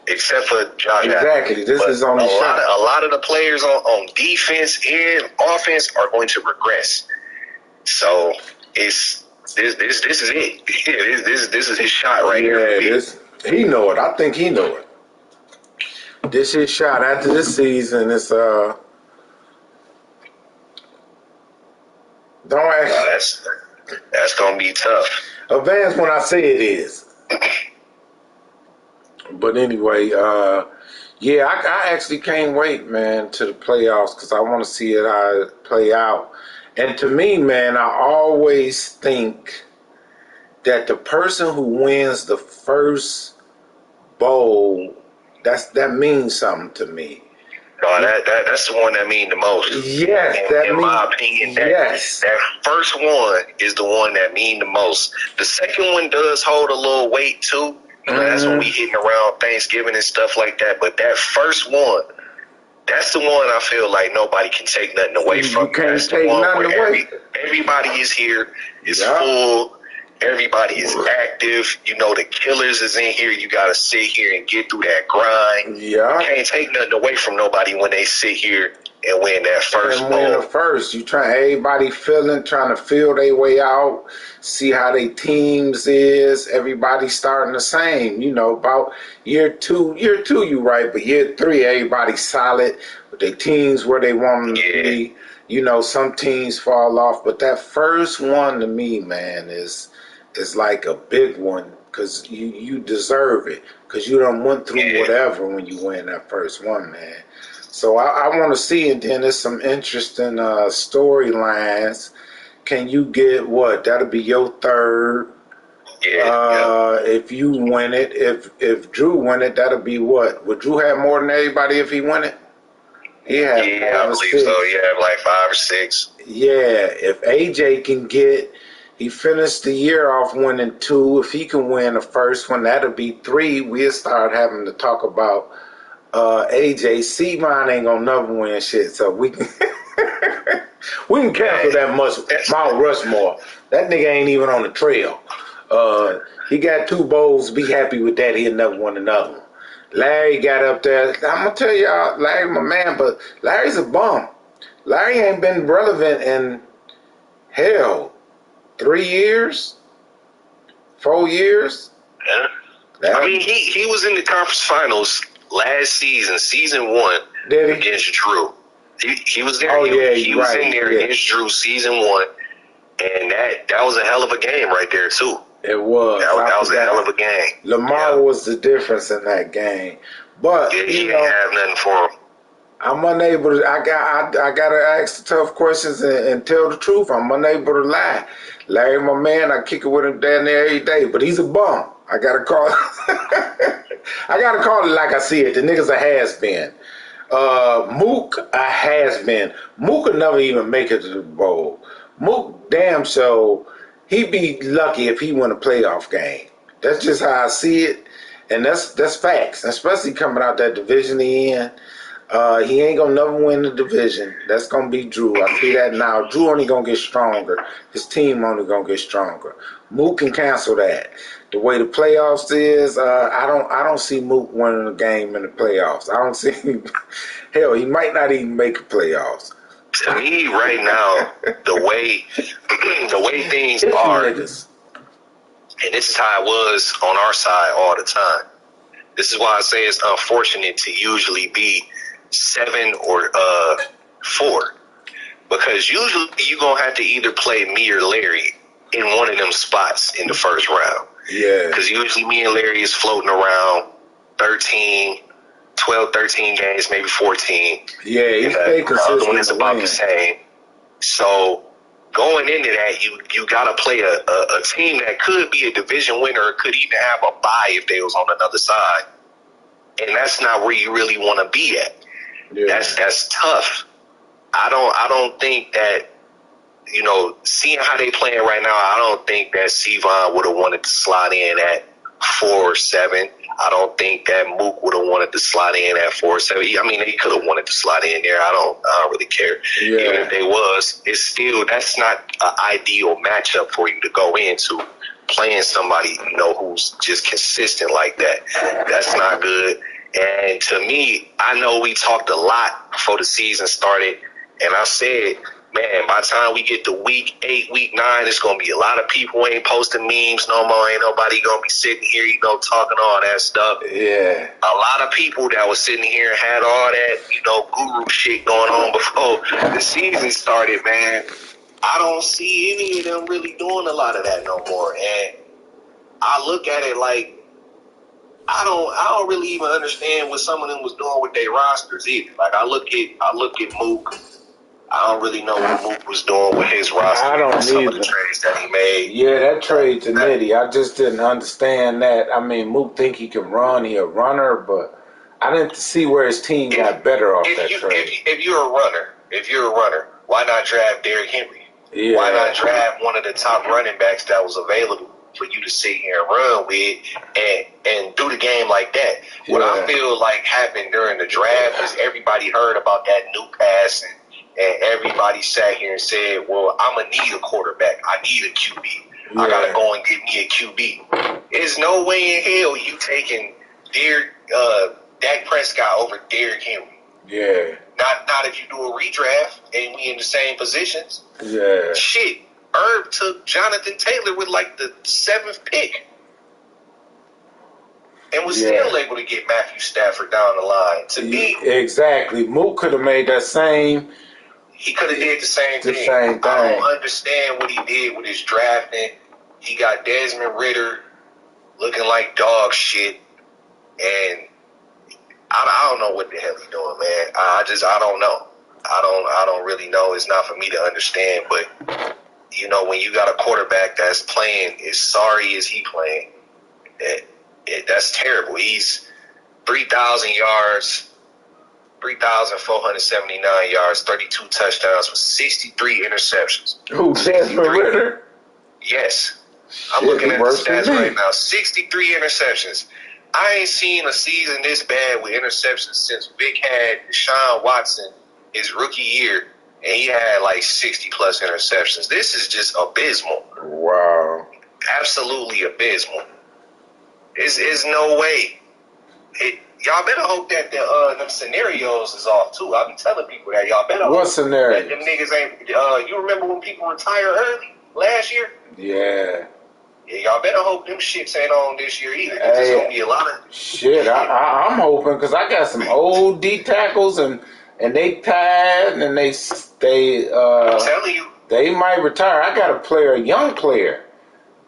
Except for Josh Allen. Exactly. This is on the shot. A lot of the players on defense and offense are going to regress. So this is it. This is his shot right here. He know it. I think he know it. This is his shot. After this season, it's don't ask. That's gonna be tough. Advance when I say it is. But anyway, I actually can't wait, man, to the playoffs because I want to see it how it play out. And to me, man, I always think that the person who wins the first bowl, that means something to me. No, that's the one that means the most. Yes, in my opinion, that first one is the one that means the most. The second one does hold a little weight too. That's when we hitting around Thanksgiving and stuff like that. But that first one, that's the one I feel like nobody can take nothing away from. You can't that's take the one nothing where away. Everybody is here, is full. Everybody is active. The killers is in here. You got to sit here and get through that grind. Yeah. You can't take nothing away from nobody when they sit here and win that first bowl. Win the first. Everybody trying to feel their way out, see how they teams is. Everybody starting the same. About year two you right, but year 3, everybody solid with their teams where they want them to be. Some teams fall off, but that first one to me, man, is is like a big one because you deserve it because you done went through whatever when you win that first one, man. So I want to see, and then there's some interesting storylines. Can you get what? That'll be your third. If you win it, if Drew win it, that'll be what? Would Drew have more than everybody if he win it? Yeah, I believe 6. So. Yeah, like 5 or 6. Yeah, if AJ can he finished the year off winning 2. If he can win the first one, that'll be 3. We'll start having to talk about AJ. C-Mon ain't gonna never win shit, so we can we can cancel that much. Mount Rushmore. That nigga ain't even on the trail. He got 2 bowls. Be happy with that. He'll never win another one. Larry got up there. I'm gonna tell y'all, Larry, my man, but Larry's a bum. Larry ain't been relevant in hell 3 years, 4 years. Yeah. I mean, he was in the conference finals last season 1 against Drew. He was there. Oh, he was in there against Drew season 1, and that was a hell of a game right there too. It was. That was a hell of a game. Lamar was the difference in that game, but he didn't have nothing for him. I'm unable to. I gotta ask the tough questions and tell the truth. I'm unable to lie. Larry, my man, I kick it with him down there every day, but he's a bum. I gotta call. I gotta call it like I see it. The nigga's a has been. Mook a has been. Mook could never even make it to the bowl. Mook damn so. He'd be lucky if he won a playoff game. That's just how I see it, and that's facts. Especially coming out that division he in. He ain't gonna never win the division. That's gonna be Drew. I see that now. Drew only gonna get stronger. His team only gonna get stronger. Mook can cancel that. The way the playoffs is, I don't see Mook winning a game in the playoffs. I don't see. Hell, he might not even make the playoffs. To me, right now, the way things are, and this is how it was on our side all the time. This is why I say it's unfortunate to usually be 7 or 4, because usually you're gonna have to either play me or Larry in one of them spots in the first round. Yeah. Because usually me and Larry is floating around 12, 13 games, maybe 14. Yeah, he's stay consistent. The other one is about the same. So going into that, you got to play a team that could be a division winner or could even have a bye if they was on another side. And that's not where you really want to be at. Yeah. That's tough. I don't think that, seeing how they playing right now, I don't think that Sevon would have wanted to slide in at 4 or 7. I don't think that Mook would have wanted to slide in at 4 or 7. I mean, they could have wanted to slide in there. I don't really care. Yeah. Even if they was, it's still, that's not an ideal matchup for you to go into, playing somebody, who's just consistent like that. That's not good. And to me, I know we talked a lot before the season started, and I said, man, by the time we get to week 8, week 9, it's going to be a lot of people who ain't posting memes no more. Ain't nobody going to be sitting here, talking all that stuff. Yeah. A lot of people that was sitting here and had all that, guru shit going on before the season started, man. I don't see any of them really doing a lot of that no more. And I look at it like, I don't really even understand what some of them was doing with their rosters either. Like I look at Mook. I don't really know what Mook was doing with his roster. I don't some either. Of the trades that he made. Yeah, that trade's a nitty. I just didn't understand that. I mean, Mook think he can run. He a runner, but I didn't see where his team got better off that trade. If you're a runner, why not draft Derrick Henry? Yeah. Why not draft one of the top running backs that was available for you to sit here and run with and do the game like that? Yeah. What I feel like happened during the draft is everybody heard about that new pass and everybody sat here and said, well, I'm going to need a quarterback. I need a QB. Yeah. I got to go and get me a QB. There's no way in hell you taking Dak Prescott over Derrick Henry. Yeah. Not if you do a redraft and we in the same positions. Yeah. Shit. Herb took Jonathan Taylor with like the 7th pick. And was still able to get Matthew Stafford down the line. To me. Exactly. Mook could have made that same. He could have did the same thing. I don't understand what he did with his drafting. He got Desmond Ritter looking like dog shit, and I don't know what the hell he's doing, man. I don't know. I don't really know. It's not for me to understand, but you know, when you got a quarterback that's playing as sorry as he playing, that's terrible. He's 3,000 yards, 3,479 yards, 32 touchdowns with 63 interceptions. Who, Desmond Ritter? Yes. I'm looking at the stats right now. 63 interceptions. I ain't seen a season this bad with interceptions since Vic had Deshaun Watson his rookie year, and he had like 60-plus interceptions. This is just abysmal. Wow. Absolutely abysmal. There's no way. Y'all better hope that them scenarios is off, too. I've been telling people that. Y'all better what hope scenario? that them niggas ain't... you remember when people retired early last year? Yeah. Yeah, y'all better hope them shits ain't on this year either, because there's going to be a lot of... Shit, I'm hoping, because I got some old D tackles, and they tired, and they I'm telling you. they might retire. I got a young player,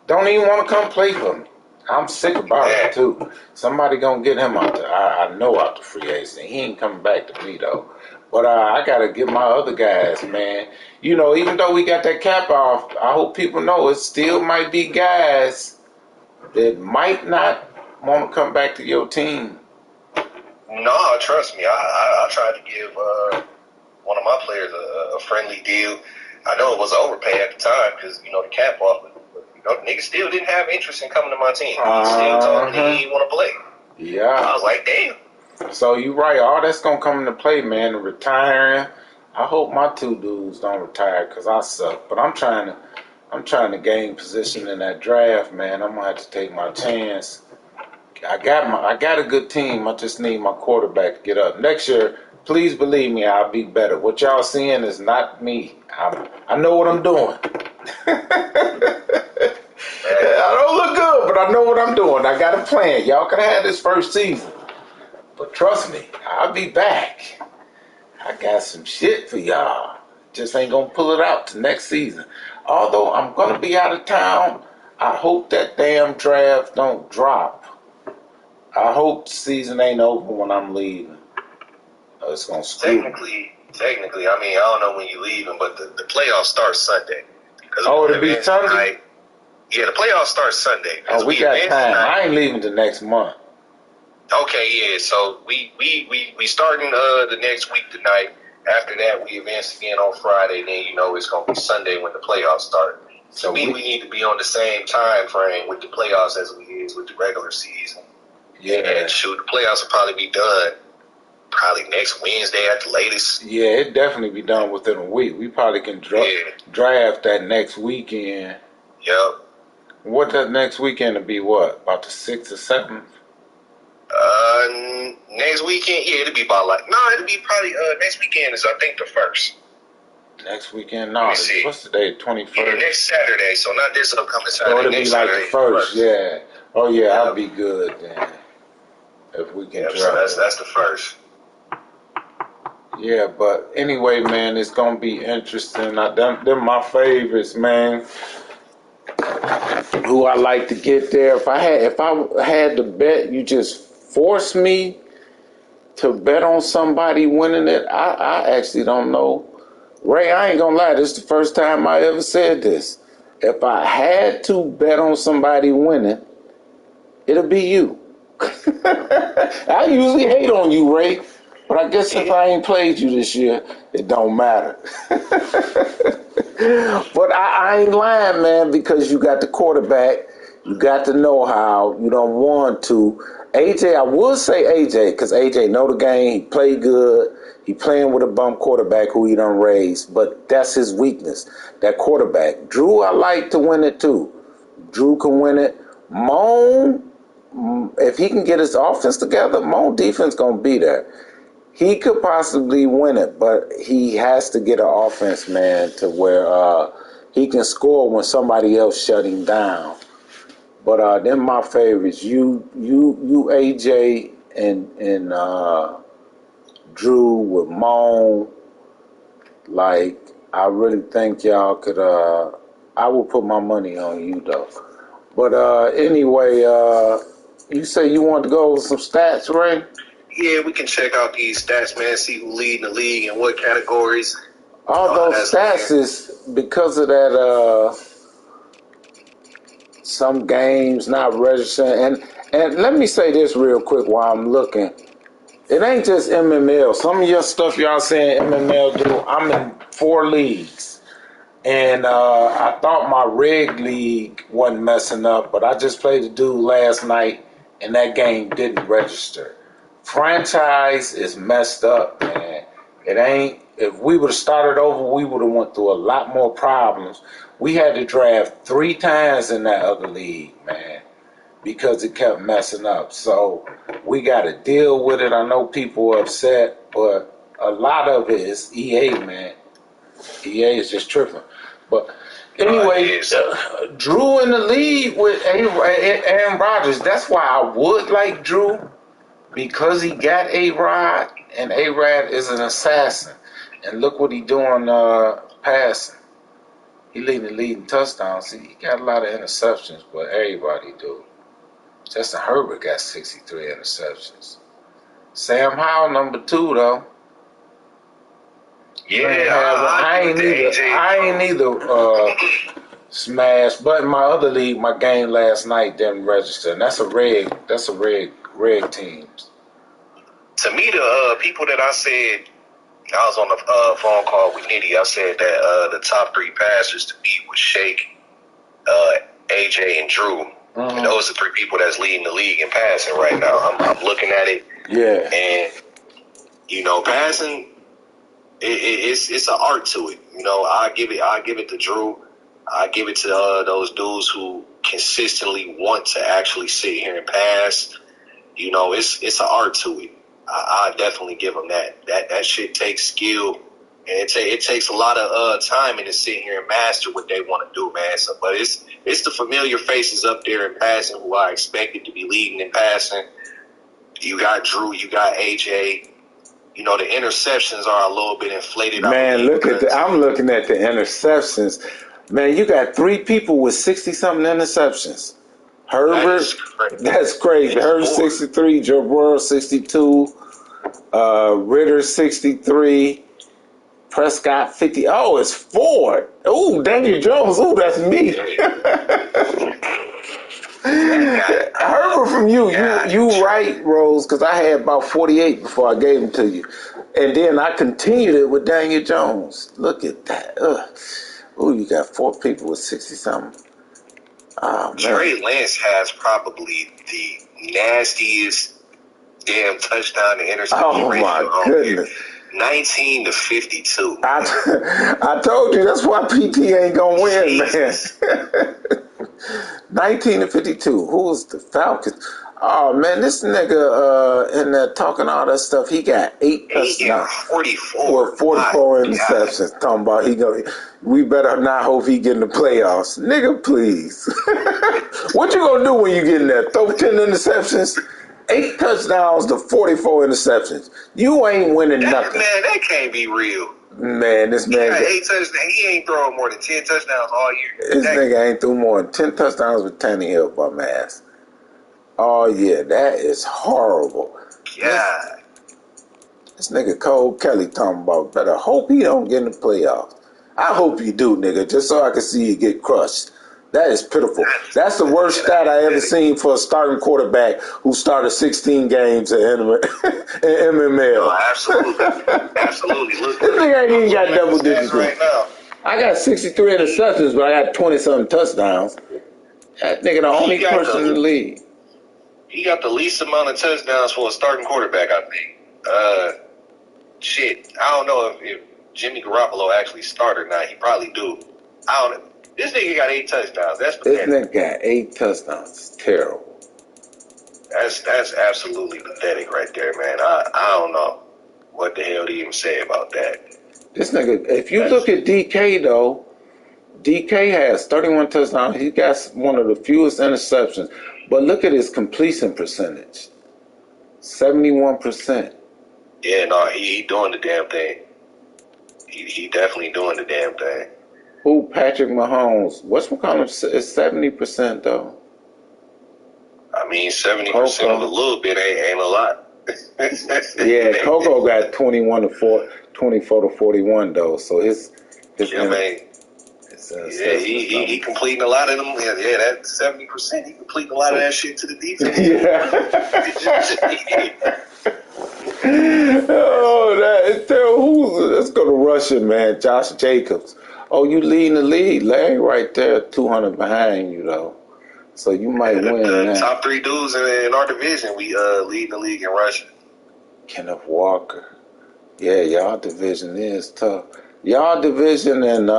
don't even want to come play for me. I'm sick about it, too. Somebody going to get him out there. I know out the free agency. He ain't coming back to me, though. But I got to get my other guys, man. You know, even though we got that cap off, I hope people know it still might be guys that might not want to come back to your team. No, trust me. I tried to give one of my players a friendly deal. I know it was overpay at the time because, you know, the cap off, but you know, the nigga still didn't have interest in coming to my team. He still told me he didn't want to play. Yeah. I was like, damn. So you right. All that's going to come into play, man. The retiring. I hope my two dudes don't retire because I suck. But I'm trying to gain position in that draft, man. I'm gonna have to take my chance. I got a good team. I just need my quarterback to get up. Next year, please believe me, I'll be better. What y'all seeing is not me. I know what I'm doing. I don't look good, but I know what I'm doing. I got a plan. Y'all could have this first season. But trust me, I'll be back. I got some shit for y'all. Just ain't gonna pull it out to next season. Although I'm gonna be out of town, I hope that damn draft don't drop. I hope the season ain't over when I'm leaving. It's gonna screw me. Technically, I mean, I don't know when you're leaving, but the playoffs start Sunday. Oh, it'll be Sunday? Yeah, the playoffs start Sunday. Oh, we got time. I ain't leaving the next month. Okay, yeah. So we starting the next week tonight. After that, we advance again on Friday. Then you know it's gonna be Sunday when the playoffs start. To me, we need to be on the same time frame with the playoffs as we is with the regular season. Yeah. And shoot, the playoffs will probably be done probably next Wednesday at the latest. Yeah, it definitely be done within a week. We probably can draft that next weekend. Yep. What that next weekend to be? What, about the 6th or 7th? Next weekend, yeah, it'll be about it'll be probably next weekend is I think the 1st. Next weekend, no. What's the day? 21st. Yeah, next Saturday. So not this upcoming Saturday. So it'll be like Saturday, the 1st, yeah. Oh yeah, I'll be good then. If we can draft. So that's the 1st. Yeah, but anyway, man, it's gonna be interesting. Them my favorites, man. Who I like to get there. If I had to bet, you just force me to bet on somebody winning it. I actually don't know. Ray, I ain't gonna lie, this is the first time I ever said this. If I had to bet on somebody winning, it'll be you. I usually hate on you, Ray, but I guess if I ain't played you this year, it don't matter. But I ain't lying, man, because you got the quarterback, you got the know-how, you don't want to. AJ, I would say AJ, because AJ know the game, he played good, he playing with a bum quarterback who he done raised, but that's his weakness, that quarterback. Drew, I like to win it too. Drew can win it. Moan, if he can get his offense together, Moan defense gonna be there. He could possibly win it, but he has to get an offense, man, to where he can score when somebody else shut him down. But them my favorites. You AJ and Drew with Moan. Like, I really think y'all could I will put my money on you though. But anyway, you say you want to go over some stats, Ray? Yeah, we can check out these stats, man. See who lead in the league and what categories. All those stats is because of that. Some games not registering, and let me say this real quick while I'm looking. It ain't just MML. Some of your stuff y'all saying MML do. I'm in 4 leagues. And I thought my rig league wasn't messing up, but I just played a dude last night, and that game didn't register. Franchise is messed up, man. It ain't. If we would have started over, we would have went through a lot more problems. We had to draft 3 times in that other league, man, because it kept messing up. So we got to deal with it. I know people are upset, but a lot of it is EA, man. EA is just tripping. But anyway, Drew in the lead with Aaron Rodgers. That's why I would like Drew, because he got A-Rod, and A-Rod is an assassin. And look what he doing passing. He leading the lead in touchdowns. He got a lot of interceptions, but everybody do. Justin Herbert got 63 interceptions. Sam Howell, number 2, though. Yeah, I ain't either smash, but in my other league, my game last night didn't register, and that's a red team. To me, the people that I said, I was on the phone call with Nitty. I said that the top 3 passers to beat was Shake, AJ, and Drew. Mm-hmm. And those are 3 people that's leading the league in passing right now. I'm looking at it. Yeah. And, you know, passing, it's an art to it. You know, I give it to Drew. I give it to those dudes who consistently want to actually sit here and pass. You know, it's an art to it. I definitely give them that. That shit takes skill, and it takes a lot of time to sit here and master what they want to do, man. So, but it's the familiar faces up there in passing who I expected to be leading in passing. You got Drew, you got AJ. You know, the interceptions are a little bit inflated. Man, I'm looking at the interceptions. Man, you got 3 people with 60-something interceptions. Herbert, that's crazy. Herbert 63, Joe Burrow 62, Ritter 63, Prescott 50. Oh, it's 4. Oh, Daniel Jones. Oh, that's me. Herbert from you right, Rose, because I had about 48 before I gave them to you. And then I continued it with Daniel Jones. Look at that. Oh, you got 4 people with 60-something. Oh, man. Trey Lance has probably the nastiest damn touchdown to interception ratio. Oh, my goodness. 19 to 52. I told you, that's why PT ain't going to win, Jesus. Man. 19 to 52. Who was the Falcons? Oh, man, this nigga in there talking all that stuff, he got 8 touchdowns. 44. 44 interceptions. God. Talking about we better not hope he get in the playoffs. Nigga, please. What you gonna do when you get in there? Throw 10 interceptions? 8 touchdowns to 44 interceptions. You ain't winning nothing. Man, that can't be real. Man, this man got 8 touchdowns. He ain't throwing more than 10 touchdowns all year. This nigga ain't threw more than 10 touchdowns with Tannehill, bum ass. Oh yeah, that is horrible. God. This nigga Cole Kelly talking about better hope he don't get in the playoffs. I hope you do, nigga, just so I can see you get crushed. That is pitiful. That's the worst stat I ever seen for a starting quarterback who started 16 games in MML. No, absolutely. Absolutely. Look, this nigga ain't even got double digits right now. I got 63 interceptions, but I got 20-something touchdowns. That nigga the only person in the league. He got the least amount of touchdowns for a starting quarterback, I think. Shit. I don't know if Jimmy Garoppolo actually started or not. He probably do. I don't know. This nigga got 8 touchdowns. That's pathetic. This nigga got 8 touchdowns. It's terrible. That's absolutely pathetic right there, man. I don't know what the hell to even say about that. This nigga, if you look at DK though, DK has 31 touchdowns. He got one of the fewest interceptions. But look at his completion percentage. 71%. Yeah, no, he doing the damn thing. He definitely doing the damn thing. Who? Patrick Mahomes. What's McCollum? It's 70% though. I mean, 70% of a little bit ain't a lot. Yeah, Coco got 24 to 41 though. So his yeah, man. He completing a lot of them. Yeah, that 70%. He completing a lot of that shit to the defense. Yeah. Let's go to Russia, man. Josh Jacobs. Oh, you leading the league. Larry right there, 200 behind you, though. So you might win now. Top 3 dudes in our division, we lead the league in rushing. Kenneth Walker. Yeah, y'all division is tough. Y'all division and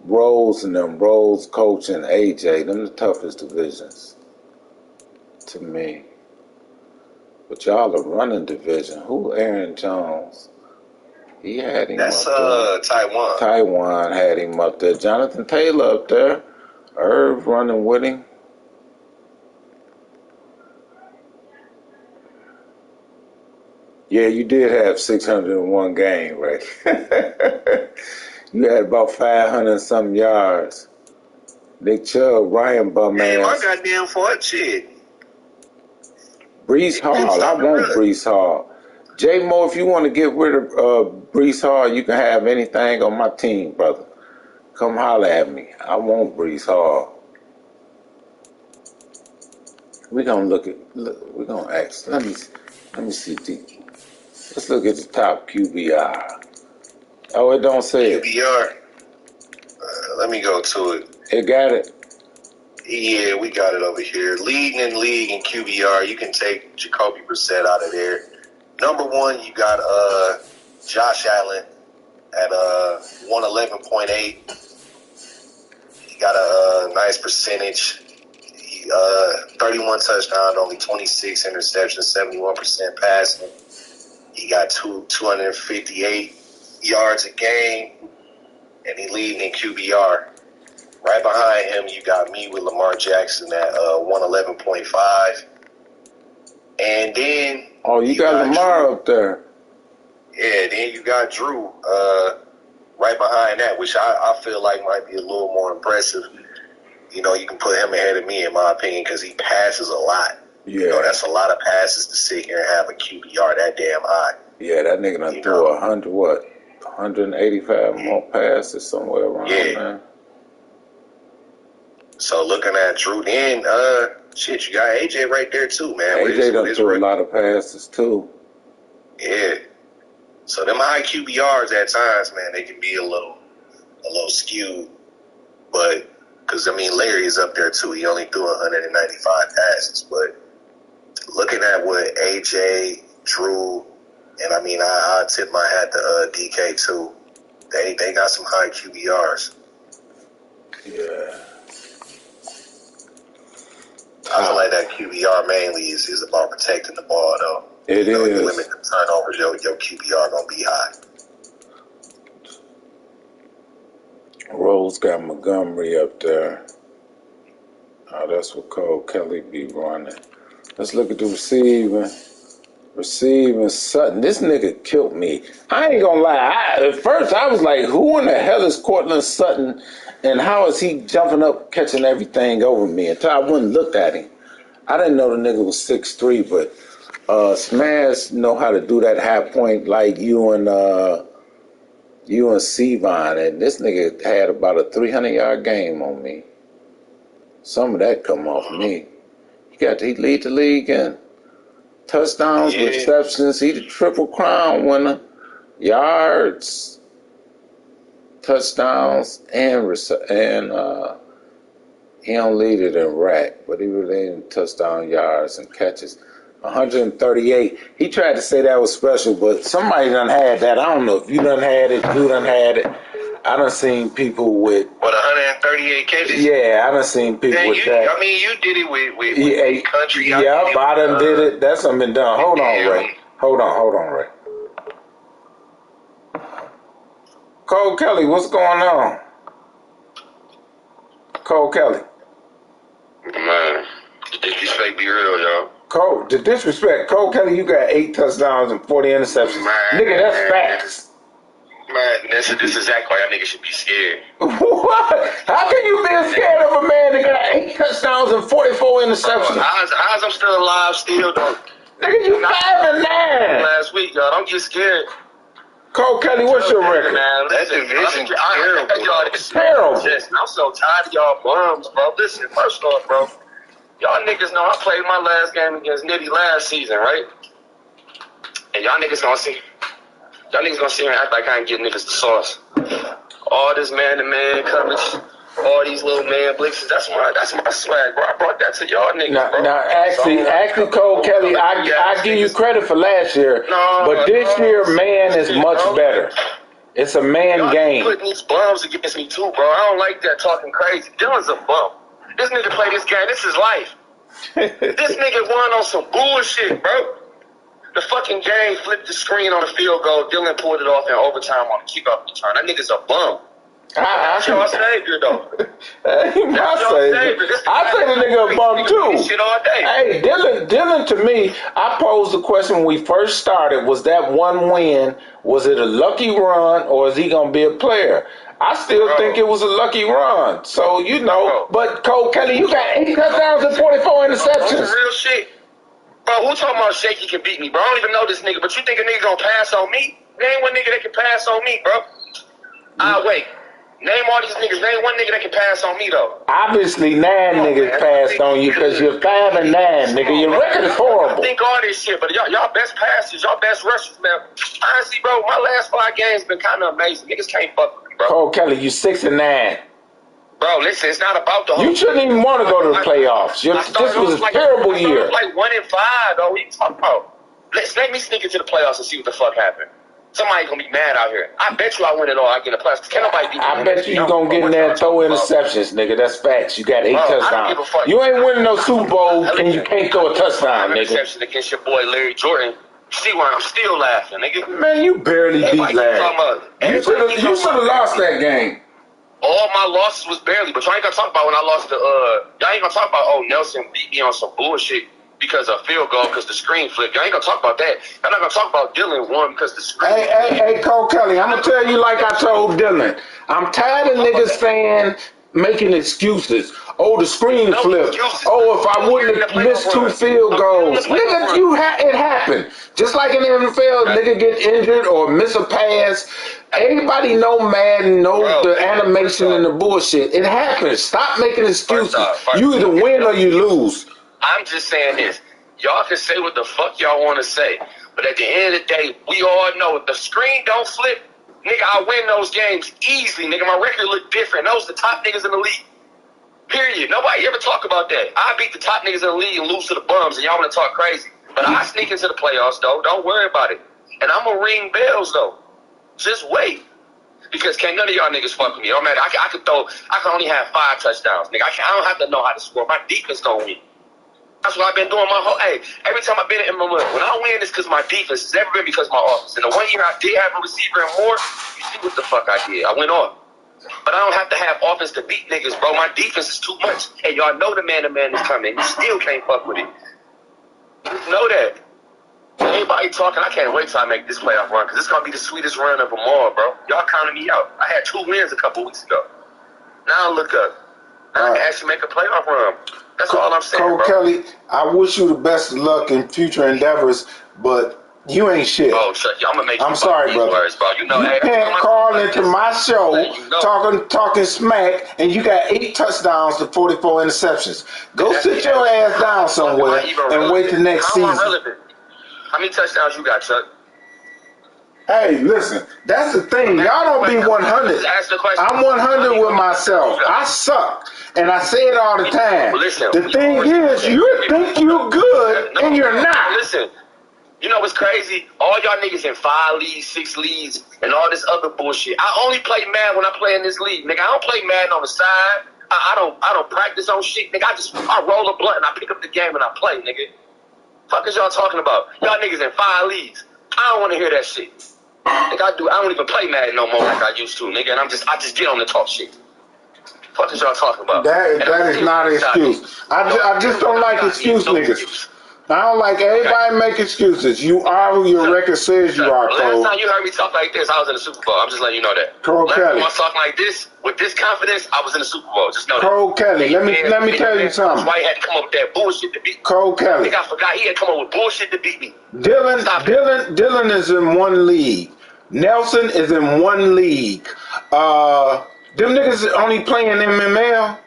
Rose and them, Rose, Coach, and AJ, them the toughest divisions to me. But y'all are running division. Who? Aaron Jones. He had him That's, up there. Taiwan. Taiwan had him up there. Jonathan Taylor up there. Irv running with him. Yeah, you did have 601 game, right? You had about 500 and some yards. Nick Chubb, Ryan Bum Man, my goddamn fault, shit. Brees Hall. I want Brees Hall. J Mo, if you want to get rid of Brees Hall, you can have anything on my team, brother. Come holler at me. I want Brees Hall. We're gonna we're gonna ask. Let me see. Let's look at the top QBR. Oh, it don't say it. QBR. Let me go to it. It got it. Yeah, we got it over here. Leading in league in QBR. You can take Jacoby Brissett out of there. Number 1, you got Josh Allen at 111.8. He got a nice percentage. 31 touchdowns, only 26 interceptions, 71% passing. He got 258 yards a game, and he leading in QBR. Right behind him, you got me with Lamar Jackson at 111.5. And then... Oh, you got Lamar Drew up there. Yeah, then you got Drew right behind that, which I feel like might be a little more impressive. You know, you can put him ahead of me, in my opinion, because he passes a lot. Yeah. You know, that's a lot of passes to sit here and have a QBR that damn high. Yeah, that nigga done threw 185 more passes somewhere around there. So looking at Drew, then you got AJ right there too, man. AJ done threw a lot of passes too. Yeah. So them high QBRs at times, man, they can be a little skewed. But because I mean Larry is up there too. He only threw 195 passes. But looking at what AJ, Drew, and I mean I tip my hat to DK too. They got some high QBRs. Yeah. I feel like that QBR mainly is about protecting the ball, though. It is. You limit the turnovers, your QBR gonna be high. Rose got Montgomery up there. Oh, that's what Cole Kelly be running. Let's look at the receiving. Receiving Sutton. This nigga killed me. I ain't gonna lie. At first I was like, who in the hell is Cortland Sutton? And how is he jumping up, catching everything over me? Until I went and looked at him. I didn't know the nigga was 6'3", but Smash know how to do that high point like you and Sevon. And this nigga had about a 300-yard game on me. Some of that come off me. He lead the league in touchdowns, receptions. He the Triple Crown winner. Yards, touchdowns, and he don't lead it in rack, but he really in touchdown yards and catches. 138. He tried to say that was special, but somebody done had that. I don't know if you done had it, you done had it. I done seen people with... What, 138 catches? Yeah, I done seen people with that. I mean, you did it with country. Yep, I done did it. That's something been done. Hold on, Ray. Hold on, Ray. Cole Kelly, what's going on? Cole Kelly. Man, the disrespect be real, y'all. The disrespect. Cole Kelly, you got 8 touchdowns and 40 interceptions. Man, nigga, that's facts. Man, this is exactly why y'all niggas should be scared. What? How can you be scared of a man that got 8 touchdowns and 44 interceptions? How's I'm still alive still, though? Nigga, you 5-9. Last week, y'all. Don't get scared. Cole Kelly, what's your record? Man, that division terrible. It's terrible. I'm so tired of y'all bums, bro. Listen, first off, bro, y'all niggas know I played my last game against Nitty last season, right? And y'all niggas gonna see me act like I ain't getting niggas the sauce. All this man-to-man coverage, all these little man blitzes, that's my swag, bro. I brought that to y'all niggas, bro. Now, actually, Cole Kelly, I give you credit for last year, but this year, man is much better. It's a man game. Putting these bums against me too, bro. I don't like that talking crazy. Dylan's a bum. This nigga play this game. This is life. This nigga won on some bullshit, bro. The fucking game flipped the screen on the field goal. Dylan pulled it off in overtime on a kickoff return. That nigga's a bum. That's your savior, though. Ain't my savior. I say the nigga a bum too. Shit all day. Hey, Dylan, to me, I posed the question when we first started, was that one win, was it a lucky run, or is he going to be a player? I still think it was a lucky run. So, you know, but Cole Kelly, you got 8 touchdowns and 44 interceptions. That's real shit. Bro, who talking about Shaky can beat me, bro? I don't even know this nigga, but you think a nigga gonna pass on me? Name one nigga that can pass on me, bro. Wait. Name all these niggas. Name one nigga that can pass on me, though. Obviously, 9 niggas passed on you because you're 5-9, nigga. Your record is horrible. I think all this shit, but y'all best passers, y'all best rushers, man. Honestly, bro, my last 5 games been kind of amazing. Niggas can't fuck with me, bro. Cole Kelly, you 6-9. Bro, listen, it's not about the whole. You shouldn't even want to go to the playoffs. This was a terrible year. Like 1-5, though. What you talking about? Let me sneak into the playoffs and see what the fuck happened. Somebody gonna be mad out here. I bet you I win it all. I get a playoffs. Can't nobody beat me. I bet you gonna get in there and throw interceptions, nigga. That's facts. You got 8 touchdowns. You ain't winning no Super Bowl and you can't throw a touchdown, nigga. Interception against your boy Larry Jordan. You see why I'm still laughing, nigga? Man, you barely beat Larry. You should have lost that game. All my losses was barely, but y'all ain't gonna talk about when I lost y'all ain't gonna talk about, Nelson beat me on some bullshit because of field goal because the screen flipped. Y'all ain't gonna talk about that. Y'all not gonna talk about Dylan won because the screen Hey, Cole Kelly, I'm gonna tell you like I told Dylan. I'm tired of niggas saying, making excuses. Oh, the screen flipped. Oh, if I wouldn't have missed 2 field goals. Nigga, it happened. Just like in the NFL, nigga get injured or miss a pass. Everybody know Madden, know the animation and the bullshit. It happens. Stop making excuses. You either win or you lose. I'm just saying this. Y'all can say what the fuck y'all want to say. But at the end of the day, we all know if the screen don't flip, nigga, I win those games easily. Nigga, my record look different. Those the top niggas in the league. Period. Nobody ever talk about that. I beat the top niggas in the league and lose to the bums, and y'all want to talk crazy. But I sneak into the playoffs, though. Don't worry about it. And I'm going to ring bells, though. Just wait. Because can't none of y'all niggas fuck with me. Don't matter. I can only have 5 touchdowns, nigga. I don't have to know how to score. My defense gonna win. That's what I've been doing my whole. Hey, every time I've been in my when I win, it's because my defense. It's never been because of my offense. And the one year I did have a receiver and more, you see what the fuck I did. I went off. But I don't have to have offense to beat niggas, bro. My defense is too much. And y'all know the man-to-man is coming. You still can't fuck with it. You know that. Anybody talking, I can't wait till I make this playoff run because it's going to be the sweetest run of them all, bro. Y'all counted me out. I had 2 wins a couple weeks ago. Now look up. Now I can actually make a playoff run. That's all I'm saying, Cole bro. Kelly, I wish you the best of luck in future endeavors, but you ain't shit. Oh, shut you. I'm going to make you I'm sorry, brother. Words, bro. You know, you can't call into my show talking smack, and you got 8 touchdowns to 44 interceptions. Go sit your ass down somewhere and wait the next season. How many touchdowns you got, Chuck? Hey, listen, that's the thing. Y'all don't be 100. I'm 100 with myself. I suck. And I say it all the time. The thing is, you think you're good, and you're not. Listen, you know what's crazy? All y'all niggas in 5 leagues, 6 leagues, and all this other bullshit. I only play Madden when I play in this league, nigga. I don't play Madden on the side. I don't practice on shit, nigga. I roll a blunt and I pick up the game and I play, nigga. Fuck is y'all talking about? Y'all niggas in 5 leagues. I don't want to hear that shit. Nigga, I don't even play Madden no more like I used to, nigga. And I just get on the talk shit. Fuck is y'all talking about? That is not an excuse. I just don't like excuse niggas. I don't like everybody make excuses. You are who your record says you are, Last Cole. time you heard me talk like this, I was in the Super Bowl. I'm just letting you know that. Cole Last Kelly. time I talk like this, with this confidence, I was in the Super Bowl. Just know Cole that. Kelly, let me tell you something. Why he had to come up with that bullshit to beat me. Cole I Kelly. think I forgot he had to come up with bullshit to beat me. Dylan is in one league. Nelson is in one league. Them niggas only playing MML.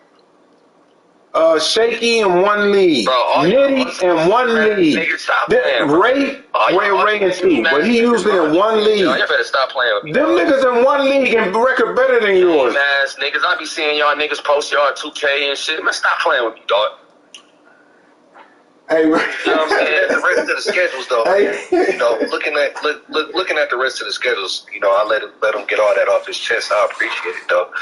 Shaky in one league. Bro, Nitty in one league. Ray in two, but he usually in one league. Y'all better stop playing with me. Them niggas in one league and record better than yours. Ass niggas, I be seeing y'all niggas post y'all 2K and shit. Man, stop playing with me, dog. Hey, you know what I'm saying? The rest of the schedules, though, hey. you know, looking at the rest of the schedules, you know, I let him get all that off his chest. I appreciate it, though.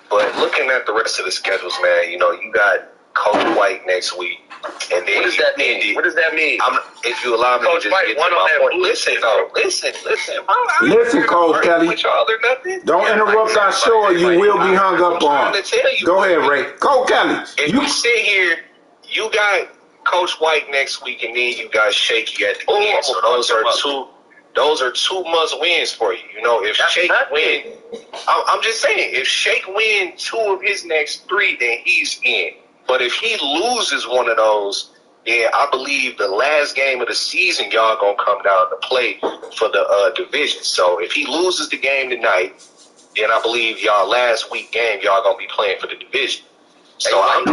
But looking at the rest of the schedules, man, you know, you got Coach White next week, and then What does that mean? What does that mean? If you allow me Coach to just White get won to on my that point. bullshit. Listen, Cole Kelly. With y'all or nothing. Don't interrupt our show or you will be hung up on. Go ahead, Ray. Cole Kelly. If you sit here, you got Coach White next week, and then you got Shaky at the end. So those are two must wins for you. You know, if Shake win, I'm just saying, if Shake win 2 of his next 3, then he's in. But if he loses one of those, then I believe the last game of the season, y'all gonna come down to play for the division. So if he loses the game tonight, then I believe y'all last week game, y'all gonna be playing for the division. So I'm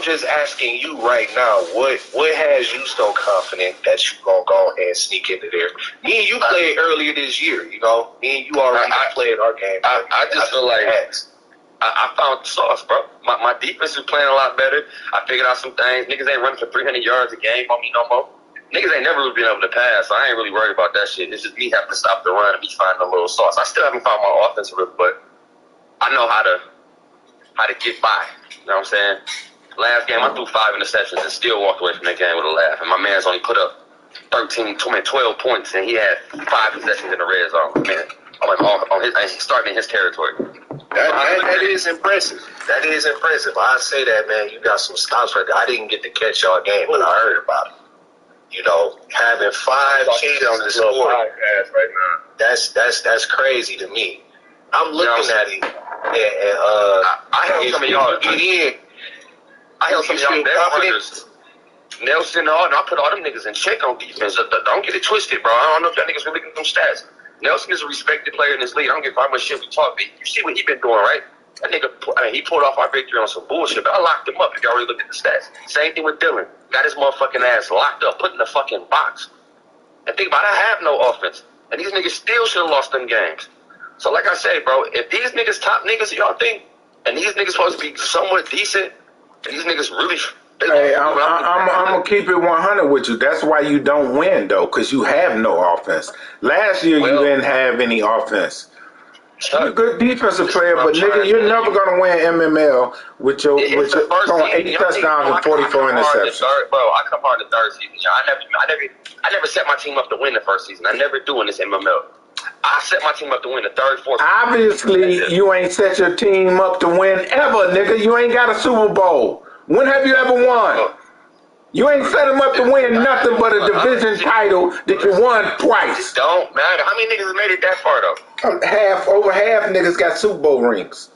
just asking you right now, what has you so confident that you gonna go ahead and sneak into there? Me and you played earlier this year, you know. Me and you already played our game. I just feel like I found the sauce, bro. My defense is playing a lot better. I figured out some things. Niggas ain't running for 300 yards a game on me no more. Niggas ain't never been able to pass, so I ain't really worried about that shit. It's just me having to stop the run and me finding a little sauce. I still haven't found my offense, but I know how to get by. You know what I'm saying? Last game, I threw 5 interceptions and still walked away from that game with a laugh. And my man's only put up 12 points, and he had 5 possessions in the red zone. Man, he's starting in his territory. That is impressive. That is impressive. I say that, man. You got some stops right there. I didn't get to catch y'all game, but I heard about it. You know, having 5 touchdowns to score. Right now. That's crazy to me. I'm looking at it, and I held some of y'all get in. I held some of y'all best runners. Nelson, and I put all them niggas in check on defense. Don't get it twisted, bro. I don't know if that niggas really get them stats. Nelson is a respected player in this league. I don't give a how much shit we talk. But you see what he been doing, right? That nigga, he pulled off our victory on some bullshit, but I locked him up if y'all really look at the stats. Same thing with Dylan. Got his motherfucking ass locked up, put in the fucking box. And think about it, I have no offense. And these niggas still should have lost them games. So like I say, bro, if these niggas top niggas, y'all think, and these niggas supposed to be somewhat decent, and these niggas really... Hey, I'm gonna keep it 100 with you. That's why you don't win though, because you have no offense. Last year you didn't have any offense. You're a good defensive player, but nigga, you're never gonna win MML with your throwing 8 touchdowns and 44 interceptions. Bro, I come hard the third season. I never set my team up to win the first season. I never do in this MML. I set my team up to win the third, fourth. Obviously, you ain't set your team up to win ever, nigga. You ain't got a Super Bowl. When have you ever won? You ain't set them up to win nothing but a division title that you won twice. It don't matter. How many niggas have made it that far, though? Over half niggas got Super Bowl rings.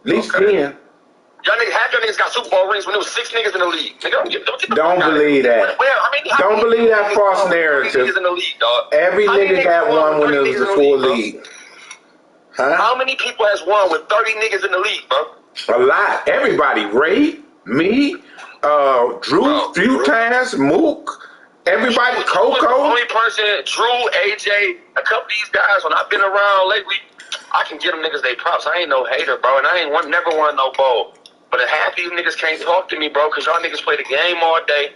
At least 10. Half your niggas got Super Bowl rings when there was 6 niggas in the league. Nigga, don't believe that. Don't believe that false narrative. In the league, dog. Every nigga got one when it was a full league. Huh? How many people has won with 30 niggas in the league, bro? A lot. Everybody. Ray, me, Drew, few times, Mook, everybody, Coco. The only person, Drew, AJ, a couple of these guys, when I've been around lately, I can get them niggas they props. I ain't no hater, bro, and I ain't never won no bowl. But half these niggas can't talk to me, bro, because y'all niggas play the game all day,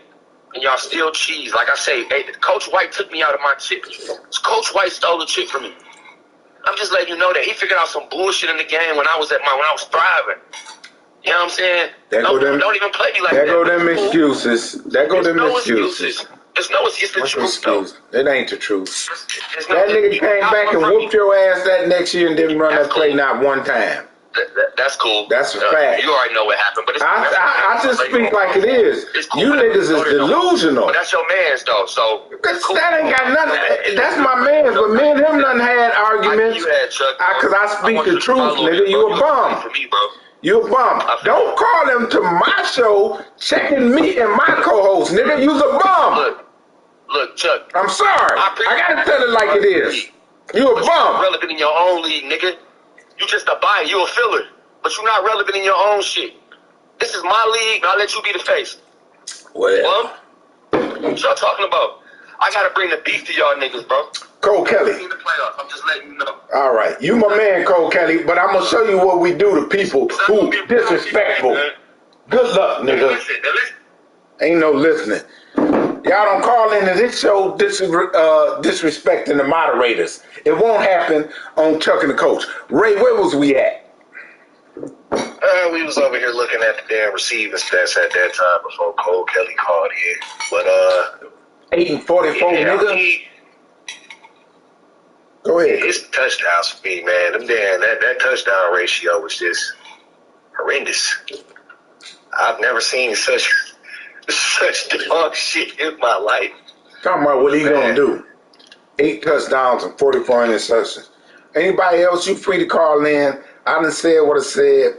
and y'all still cheese. Like I say, Coach White took me out of my chip. Coach White stole the chip from me. I'm just letting you know that he figured out some bullshit in the game when I was thriving. You know what I'm saying? Don't even play me like that. There go them excuses. There's no excuse. It's the truth, though. It ain't the truth. That nigga came back and whooped your ass that next year and didn't run that play not one time. That's cool. That's a fact. You already know what happened, but I just speak like it is. Cool. You niggas is delusional. But that's your man's though, so cool. That ain't got nothing. That's my man's, but me and him done had arguments. Because I speak the truth, nigga. You a bum. For me, bro. You a bum. Don't call them to my show checking me and my co-host, nigga. You's a bum. Look, Chuck. I'm sorry. I gotta tell it like it is. You a bum. You're not relevant in your own league, nigga. You just a buyer. You a filler. But you're not relevant in your own shit. This is my league, and I'll let you be the face. Well, what y'all talking about? I gotta bring the beef to y'all niggas, bro. Cole Kelly. In the playoffs. I'm just letting you know. All right. You my man, Cole Kelly, but I'm gonna show you what we do to people who disrespectful. Good luck, nigga. Listen. Ain't no listening. Y'all don't call into this show disrespecting the moderators. It won't happen on Chuck and the Coach. Ray, where was we at? We was over here looking at the damn receiving stats at that time before Cole Kelly called in. But 8 and 44, nigga. Go ahead. It's touchdowns for me, man. That touchdown ratio was just horrendous. I've never seen such dog shit in my life. Talking about what he gonna do. 8 touchdowns and 44 interceptions. Anybody else, you free to call in. I done said what I said.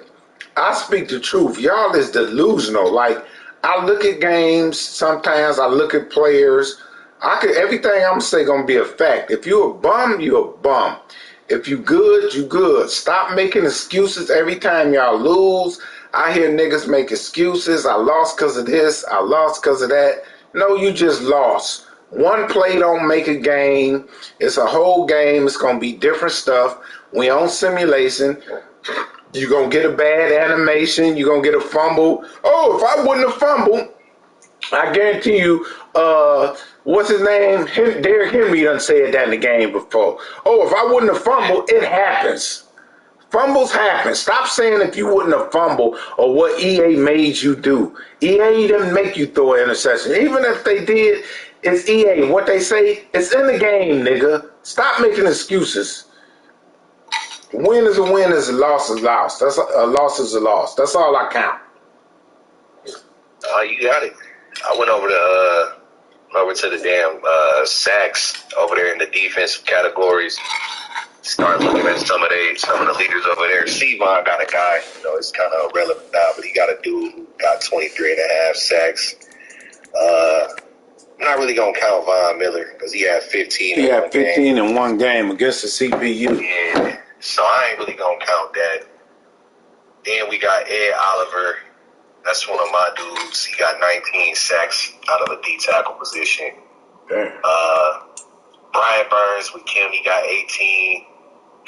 I speak the truth. Y'all is delusional. Like, I look at games sometimes. I look at players. Everything I'm say gonna be a fact. If you a bum, you a bum. If you good, you good. Stop making excuses every time y'all lose. I hear niggas make excuses. I lost because of this. I lost because of that. No, you just lost. One play don't make a game. It's a whole game. It's going to be different stuff. We on simulation. You're going to get a bad animation. You're going to get a fumble. Oh, if I wouldn't have fumbled, I guarantee you, what's his name? Derrick Henry done said that in the game before. Oh, if I wouldn't have fumbled, it happens. Fumbles happen. Stop saying if you wouldn't have fumbled or what EA made you do. EA didn't make you throw an interception. Even if they did, it's EA. What they say, it's in the game, nigga. Stop making excuses. Win is a win, is a loss is a loss. That's a loss is a loss. That's all I count. You got it. I went over to the damn sacks over there in the defensive categories. Start looking at some of the leaders over there. Sevon got a guy, it's kind of irrelevant now, but he got a dude who got 23.5 sacks. I'm not really going to count Von Miller because he had 15 He had 15 in one game against the CPU. Yeah, so I ain't really going to count that. Then we got Ed Oliver. That's one of my dudes. He got 19 sacks out of a D tackle position. Damn. Brian Burns with Kim, he got 18.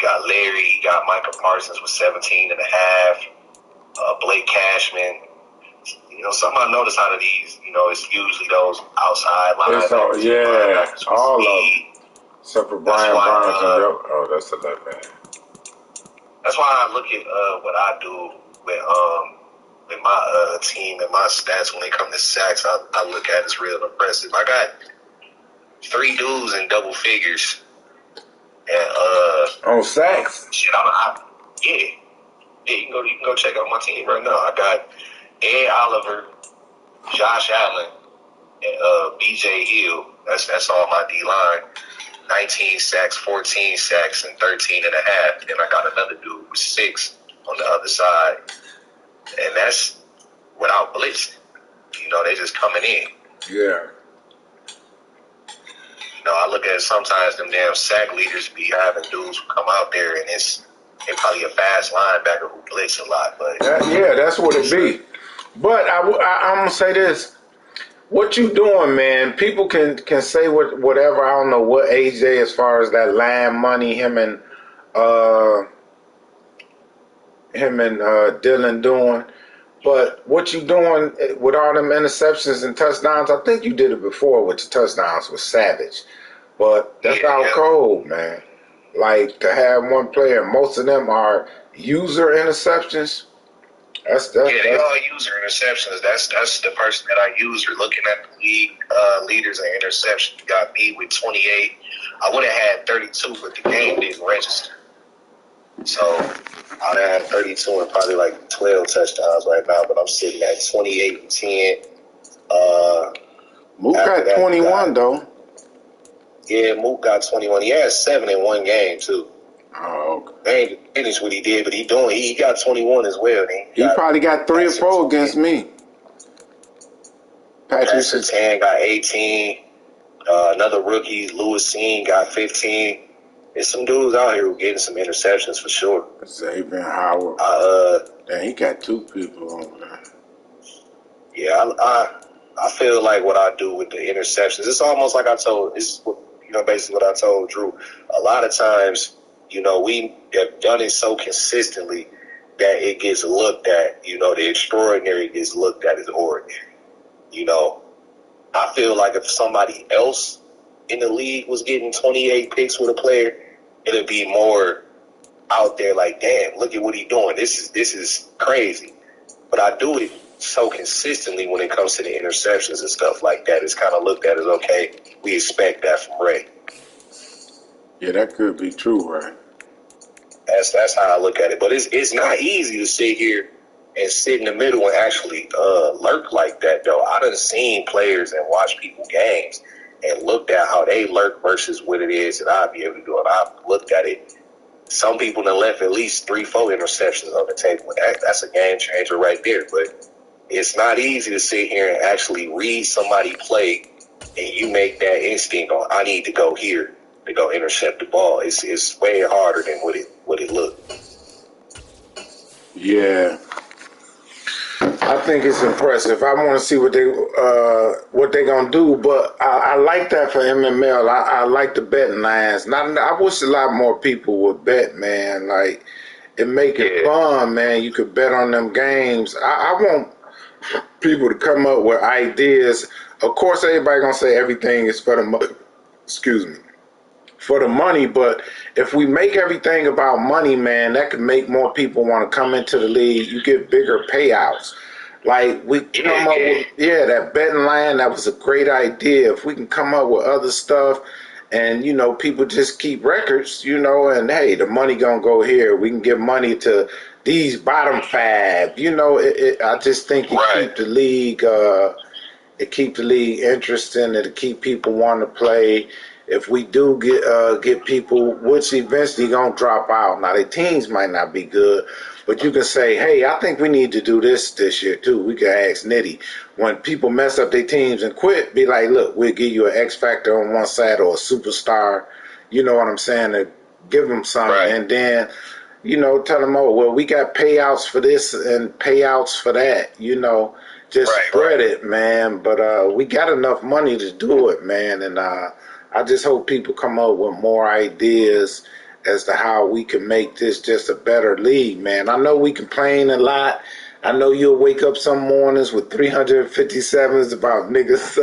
Got Larry, he got Micah Parsons with 17.5. Blake Cashman. Something I noticed out of these, it's usually those outside linebackers. Yeah, all of them. Except for Brian Burns and Joe. Oh, that's the left man. That's why I look at what I do with my team and my stats when they come to sacks. I look at it as real impressive. I got 3 dudes in double figures. And on sacks. Shit, yeah, you can go check out my team right now. I got Ed Oliver, Josh Allen, and BJ Hill. That's all my D line. 19 sacks, 14 sacks, and 13.5. Then I got another dude with 6 on the other side, and that's without blitzing. They just coming in. Yeah. I look at sometimes them damn sack leaders be having dudes who come out there and they probably a fast linebacker who blitz a lot. But that's what it be. But I'm gonna say this: what you doing, man? People can say whatever. I don't know what AJ as far as that line money him and Dylan doing. But what you doing with all them interceptions and touchdowns, I think you did it before with the touchdowns with Savage. But that's out cold, man. Like, to have one player, most of them are user interceptions. They all user interceptions. That's the person that I use. Or looking at the league leaders in interceptions, you got me with 28. I would have had 32, but the game didn't register. So I'd have 32 and probably like 12 touchdowns right now, but I'm sitting at 28 and 10. Mook got 21 though. Yeah, Mook got 21. He had 7 in one game too. Oh, okay. They ain't finished what he did, but he got 21 as well. He probably got 3 or 4 against me. Patrick Surtain got 18. Another rookie, Lewis Seen, got 15. There's some dudes out here who getting some interceptions for sure. Xavier Howard. Damn, he got 2 people on there. Yeah, I feel like what I do with the interceptions, it's almost like basically what I told Drew. A lot of times, we have done it so consistently that it gets looked at, the extraordinary gets looked at as ordinary. I feel like if somebody else in the league was getting 28 picks with a player, it'd be more out there like, damn, look at what he's doing. This is crazy. But I do it so consistently when it comes to the interceptions and stuff like that. It's kind of looked at as, okay, we expect that from Ray. Yeah, that could be true, right? That's how I look at it. But it's not easy to sit here and sit in the middle and actually lurk like that, though. I done seen players and watch people games and looked at how they lurk versus what it is that I'd be able to do. And I've looked at it. Some people done left at least 3-4 interceptions on the table. That's a game changer right there. But it's not easy to sit here and actually read somebody play and you make that instinct on, I need to go here to go intercept the ball. It's way harder than what it looked. Yeah. I think it's impressive. I want to see what they gonna do, but I like that for MML. I like the betting lines. I wish a lot more people would bet, man. Like it make it fun, man. You could bet on them games. I want people to come up with ideas. Of course, everybody gonna say everything is for the for the money, but if we make everything about money, man, that could make more people want to come into the league. You get bigger payouts. Like we come up with, that betting line, that was a great idea. If we can come up with other stuff and, people just keep records, and hey, the money gonna go here. We can give money to these bottom 5. I just think keep the league, keep the league interesting. It'll keep people wanting to play. If we do get people, which eventually gonna drop out. Now their teams might not be good, but you can say, hey, I think we need to do this year too. We can ask Nitty. When people mess up their teams and quit, be like, look, we'll give you an X factor on one side or a superstar. You know what I'm saying? To give them something, and then tell them, oh, well, we got payouts for this and payouts for that. Just spread it, man. But we got enough money to do it, man, and I just hope people come up with more ideas as to how we can make this just a better league, man. I know we complain a lot. I know you'll wake up some mornings with 357s about niggas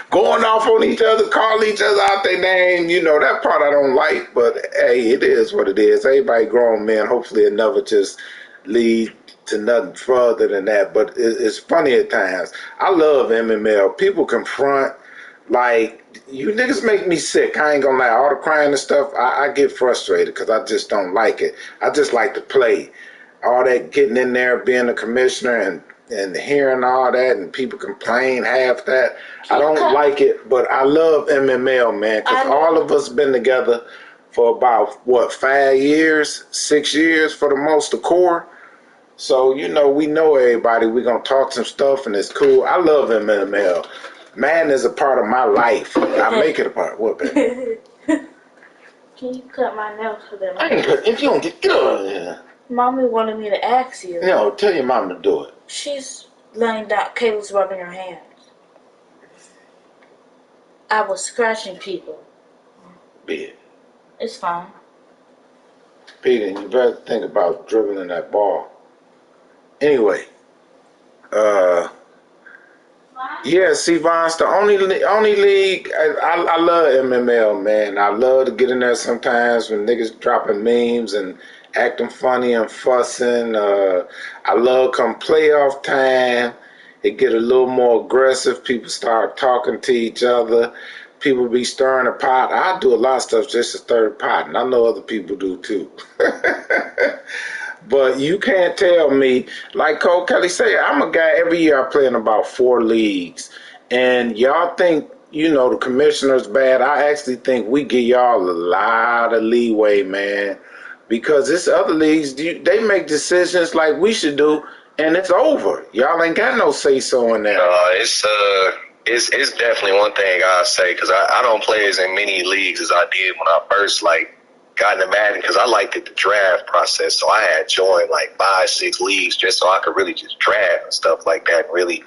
going off on each other, calling each other out their name. That part I don't like, but hey, it is what it is. Everybody grown, man. Hopefully it never just lead to nothing further than that, but it's funny at times. I love MML. People confront, like, you niggas make me sick. I ain't gonna lie. All the crying and stuff, I get frustrated because I just don't like it. I just like to play. All that getting in there, being a commissioner and hearing all that and people complain, half that. I don't like it, but I love MML, man, because all of us been together for about, 5 years, 6 years for the most, the core. So, we know everybody. We're going to talk some stuff, and it's cool. I love MML. Man is a part of my life. I make it a part. What, baby? Can you cut my nails for them? I ain't cut. If you don't get on here. Mommy wanted me to ask you. No, tell your mom to do it. She's laying down. Kayla's rubbing her hands. I was scratching people. Big. It's fine. Peter, you better think about dribbling that ball. Anyway, Vance, the only league, I love MML, man. I love to get in there sometimes when niggas dropping memes and acting funny and fussing. I love come playoff time, it get a little more aggressive. People start talking to each other. people be stirring a pot. I do a lot of stuff just to stir the pot, and I know other people do too. But you can't tell me, like Cole Kelly said, I'm a guy, every year I play in about 4 leagues. And y'all think, the commissioner's bad. I actually think we give y'all a lot of leeway, man. Because this other leagues, they make decisions like we should do, and it's over. Y'all ain't got no say-so in there. It's definitely one thing I'll say, because I don't play as in many leagues as I did when I first, got into Madden, because I liked the draft process. So I had joined 5, 6 leagues just so I could really just draft and stuff like that and really,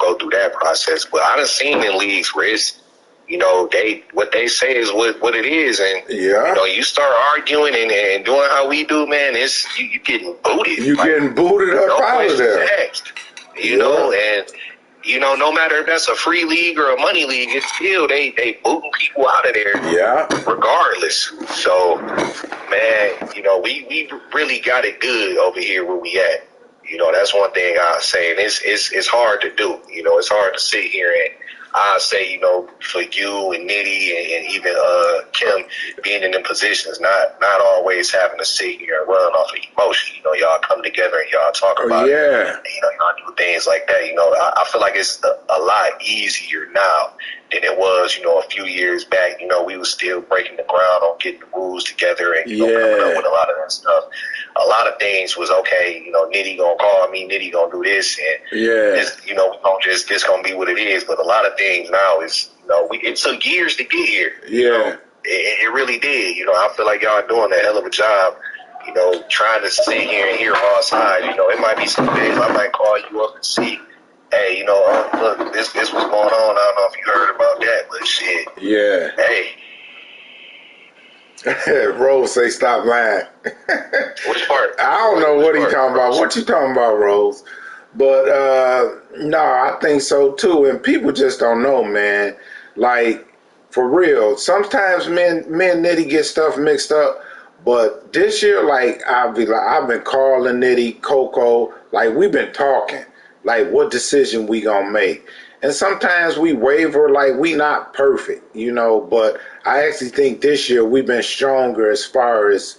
go through that process. But I done seen in leagues where it's, what they say is what it is. And, you start arguing and doing how we do, man, you getting booted. You getting booted up out of there. Asked, and, no matter if that's a free league or a money league, it's still they booting people out of there. Yeah. Regardless. So, man, we really got it good over here where we at. That's one thing I say, and it's hard to do. It's hard to sit here and I say, for you and Nitty and even Kim being in them positions, not always having to sit here and run off of emotion. Y'all come together and y'all talk about it. And, y'all do things like that. I feel like it's a lot easier now than it was, a few years back. We was still breaking the ground on getting the rules together and, coming up with a lot of that stuff. A lot of things was okay, Nitty gonna call me, Nitty gonna do this, and this, we gonna this gonna be what it is. But a lot of things now is, it took years to get here. It really did. I feel like y'all doing a hell of a job. Trying to sit here and hear all sides. It might be some days I might call you up and see, hey, look, this was going on. I don't know if you heard about that, but shit. Yeah. Hey. Rose say stop lying. Which part? I don't know what he talking about. What you talking about, Rose? But no, I think so too. And people just don't know, man. For real. Sometimes men Nitty get stuff mixed up. But this year, I've been calling Nitty, Coco, we've been talking, what decision we gonna make. And sometimes we waver, we not perfect, but I actually think this year we've been stronger as far as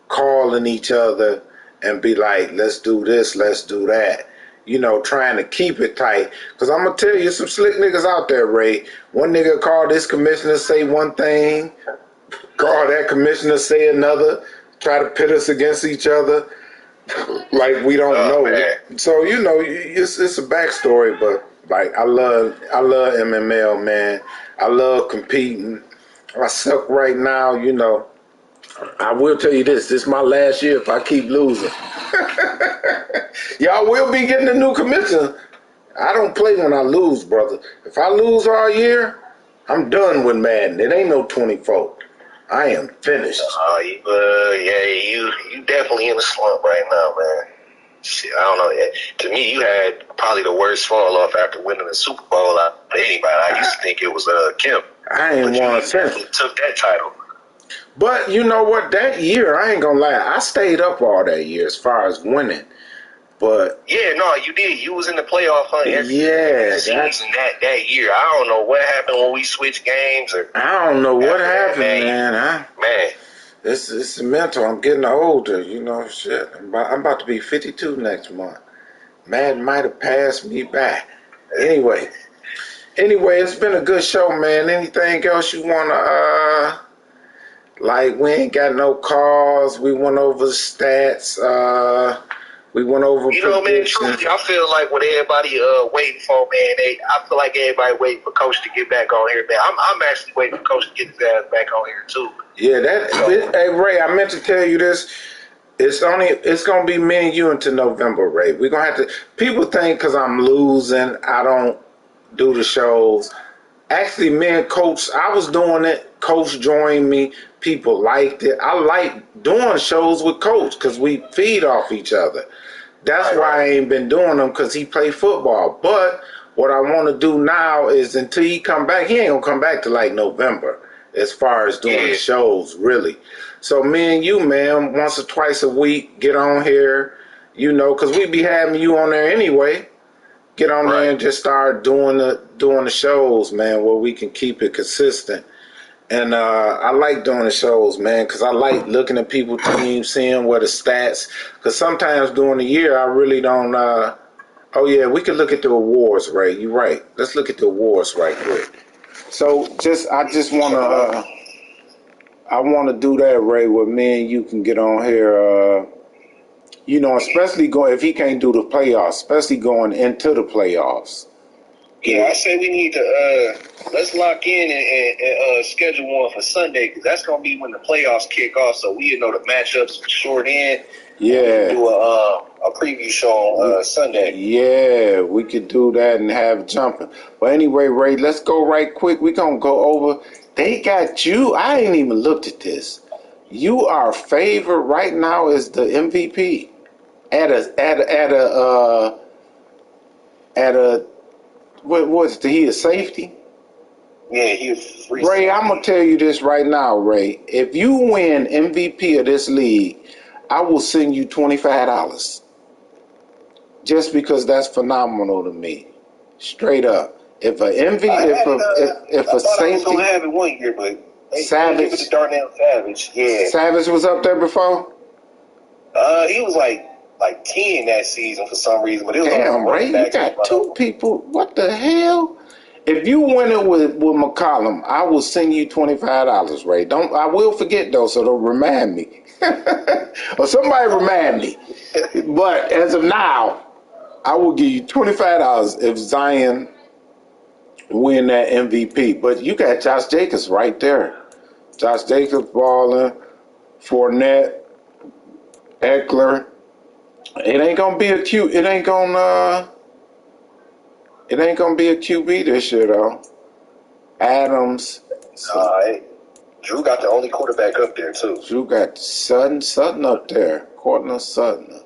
calling each other and be like, let's do this, let's do that. Trying to keep it tight. Because I'm going to tell you, some slick niggas out there, Ray. One nigga called this commissioner, say one thing, call that commissioner, say another, try to pit us against each other we don't know. Man. So, it's a backstory, but I love MML, man. I love competing. I suck right now, I will tell you this is my last year if I keep losing. Y'all will be getting a new commissioner. I don't play when I lose, brother. If I lose all year, I'm done with Madden. It ain't no 24. I am finished. You definitely in a slump right now, man. Shit, I don't know. To me, you had probably the worst fall off after winning the Super Bowl out of anybody. I used to think it was Kim. I ain't won since. Took that title. But you know what? That year, I ain't gonna lie, I stayed up all that year as far as winning. But you did. You was in the playoff hunt every season that year. I don't know what happened when we switched games. I don't know what happened, man. It's mental. I'm getting older, shit. I'm about to be 52 next month. Madden might have passed me by. Anyway, it's been a good show, man. Anything else you wanna we ain't got no calls. We went over stats. We went over man, truly, I feel like what everybody waiting for, man, I feel like everybody waiting for Coach to get back on here, man. I'm actually waiting for Coach to get his ass back on here, too. Yeah, hey, Ray, I meant to tell you this. It's going to be me and you until November, Ray. We're going to have to, people think because I'm losing, I don't do the shows. Actually, me and Coach, I was doing it. Coach joined me. People liked it. I like doing shows with Coach because we feed off each other. That's why I ain't been doing them, because he play football. But what I want to do now is until he come back, he ain't going to come back to November as far as doing the shows, really. So me and you, man, once or twice a week, get on here, because we be having you on there anyway. get on there Right. and just start doing the shows, man, where we can keep it consistent. And I like doing the shows, man, because I like looking at people's teams, seeing what the stats. Because sometimes during the year, I really don't. Oh yeah, we could look at the awards, Ray. You're right. Let's look at the awards right quick. So I just want to. I want to do that, Ray, where me and you can get on here. You know, especially if he can't do the playoffs, especially going into the playoffs. Yeah, I say we need to let's lock in and schedule one for Sunday because that's gonna be when the playoffs kick off. So we know the matchups for short end. Yeah, We can do a preview show on Sunday. yeah, we could do that and have jumping. But anyway, Ray, let's go right quick. We're gonna go over. They got you. I ain't even looked at this. You are favored right now as the MVP at a what was he a safety? Yeah, he was free. Ray, I'm gonna tell you this right now, Ray. If you win MVP of this league, I will send you $25. Just because that's phenomenal to me. Straight up. If a MVP, if a safety, I was gonna safety, have it one year, but Savage, give it to Darnell Savage. Yeah, Savage was up there before. he was like 10 that season for some reason, but it was Damn, Ray, you got two people. What the hell? If you win it with McCollum, I will send you $25, Ray. I will forget though, so don't remind me. Or somebody remind me. But as of now, I will give you $25 if Zion win that MVP. But you got Josh Jacobs right there. Josh Jacobs balling, Fournette, Eckler. It ain't gonna be a QB this year though. Adams. Drew got the only quarterback up there too. Drew got Sutton up there. Cortland Sutton.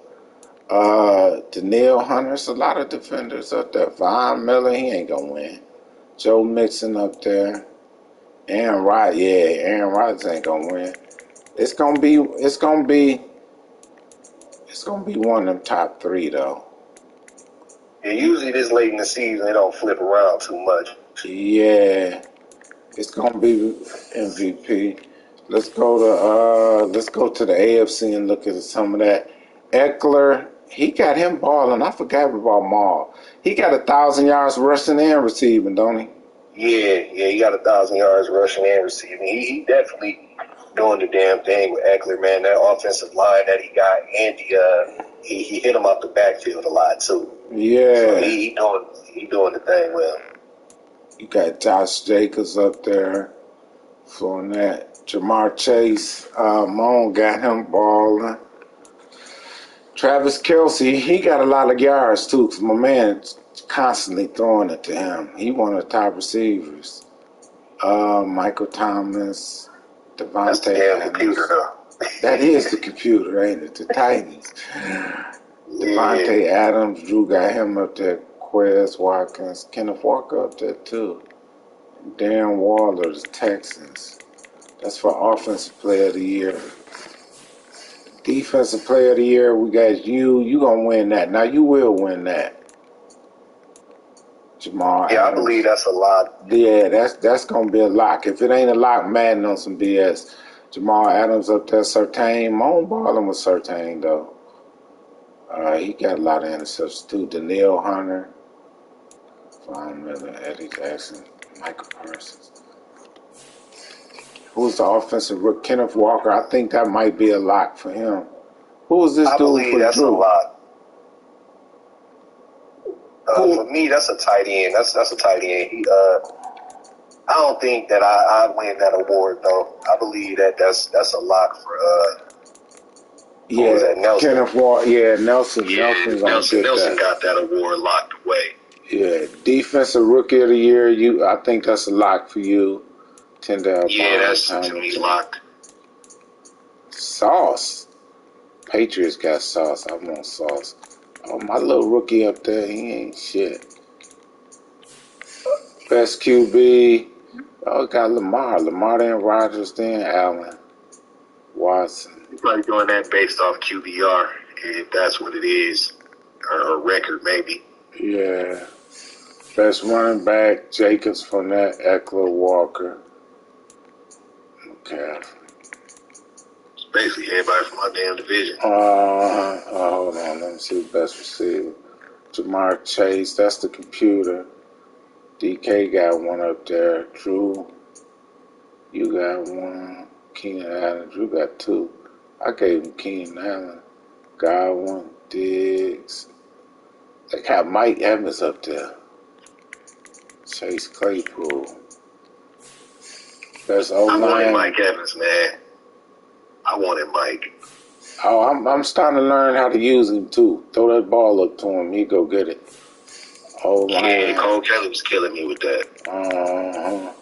Danielle Hunter. There's a lot of defenders up there. Von Miller, he ain't gonna win. Joe Mixon up there. Aaron Rodgers ain't gonna win. It's gonna be one of them top three though. Yeah, usually this late in the season they don't flip around too much. Yeah. It's gonna be MVP. Let's go to the AFC and look at some of that. Eckler, he got him balling. I forgot about Maul. He got 1,000 yards rushing and receiving, don't he? Yeah, he got 1,000 yards rushing and receiving. He definitely doing the damn thing with Eckler, man. That offensive line that he got, and he hit him off the backfield a lot too. Yeah, so he doing the thing well. You got Josh Jacobs up there, Fournette, Jamar Chase, Moan got him balling. Travis Kelce, he got a lot of yards too, because my man's constantly throwing it to him. He one of the top receivers. Michael Thomas, Devontae That's the damn Adams. computer, though. That is the computer, ain't it? The Titans. Devontae Adams, Drew got him up there. Quez Watkins, Kenneth Walker up there too. Darren Waller, the Texans. That's for Offensive Player of the Year. Defensive Player of the Year, we got you. You gonna win that. Now you will win that. Jamal Adams. I believe that's a lot. Yeah, that's gonna be a lock. If it ain't a lock, Madden on some BS. Jamal Adams up there, Surtain. Moan balling with Surtain though. He got a lot of interceptions too. Danielle Hunter, Von Miller, Eddie Jackson, Michael Parsons. Who's the offensive rookie? Kenneth Walker. I think that might be a lock for him. Who is this I dude believe for that's Drew? a lot. For me, that's a tight end. That's a tight end. I don't think that I win that award though. I believe that's a lock for Yeah, Nelson. Kenneth Walker. Yeah, Nelson. Nelson got that award locked away. Yeah, Defensive Rookie of the Year. I think that's a lock for you. That's to me locked. Sauce. Patriots got Sauce. I want Sauce. Oh, my little rookie up there, he ain't shit. Best QB. Oh, got Lamar. Lamar, then Rodgers, then Allen. Watson. You're probably doing that based off QBR, if that's what it is, or record maybe. Yeah. Best running back, Jacobs, Fournette, Eckler, Walker, McCaffrey. It's basically everybody from my damn division. Hold on. Let me see the best receiver. Jamar Chase, that's the computer. DK got one up there. Drew, you got one. Keenan Allen, Drew got two. I gave him Keenan Allen. Godwin, Diggs. They got Mike Evans up there. Chase Claypool. Best O-line. I wanted Mike Evans, man. I wanted Mike. Oh, I'm starting to learn how to use him too. Throw that ball up to him, he go get it. O-line. Yeah, Cole Kelly was killing me with that.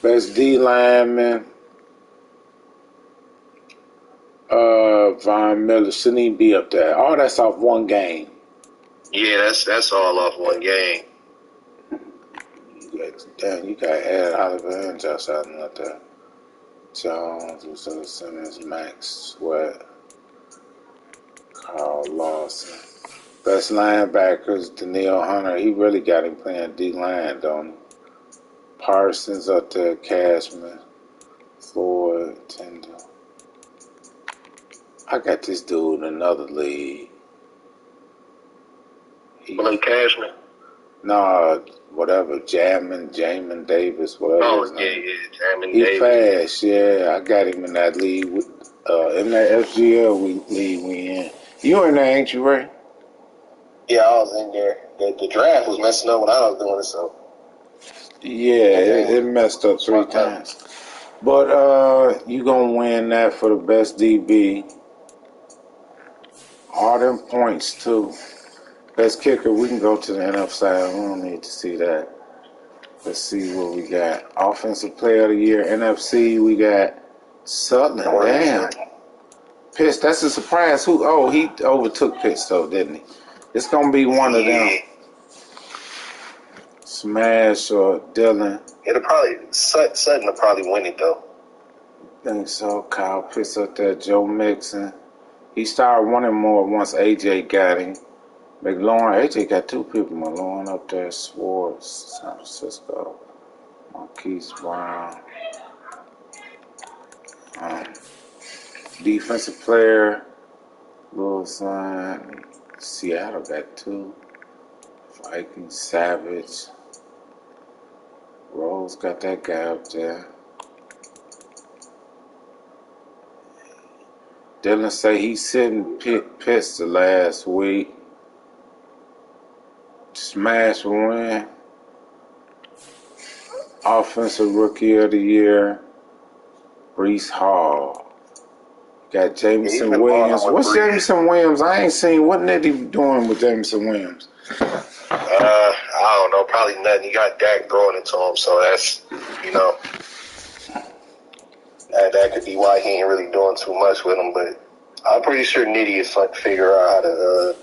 Best D lineman. Von Miller shouldn't even be up there. All that's off one game. Yeah, that's all off one game. You got Ed Oliver and Josh Allen up there. Jones, Lucille Simmons, Max Sweat, Carl Lawson. Best linebackers, Danielle Hunter. He really got him playing D-line, don't he? Parsons up there, Cashman, Floyd, Tyndall. I got this dude in another league. Blake Cashman? Nah, whatever, Jamin Davis, whatever. Oh, yeah, Jamin He Davis. fast, yeah. I got him in that league, in that FGL league we in. You in there, ain't you, Ray? Yeah, I was in there. The draft was messing up when I was doing it, so. Yeah, it messed up 3 times. But you gonna win that for the best DB. All them points too. Best kicker, we can go to the NF side. We don't need to see that. Let's see what we got. Offensive Player of the Year, NFC, we got Sutton. Damn. Pitts, that's a surprise. He overtook Pitts though, didn't he? It's gonna be one of them. Smash or Dylan. It'll probably Sutton will probably win it though. Think so. Kyle Pitts up there. Joe Mixon. He started winning more once AJ got him. McLaurin. AJ got 2 people. McLaurin up there. Swartz. San Francisco. Marquise Brown. Defensive player. Wilson. Seattle got 2. Vikings. Savage. Rose got that guy up there. Dylan say he's sitting Pitts the last week. Smash win. Offensive Rookie of the Year. Breece Hall. Got Jameson Williams. What's Jameson Williams? I ain't seen. What did he doing with Jameson Williams? I don't know. Probably nothing. You got Dak throwing it to him, so that's, that could be why he ain't really doing too much with him. But I'm pretty sure Nitty is trying to figure out how to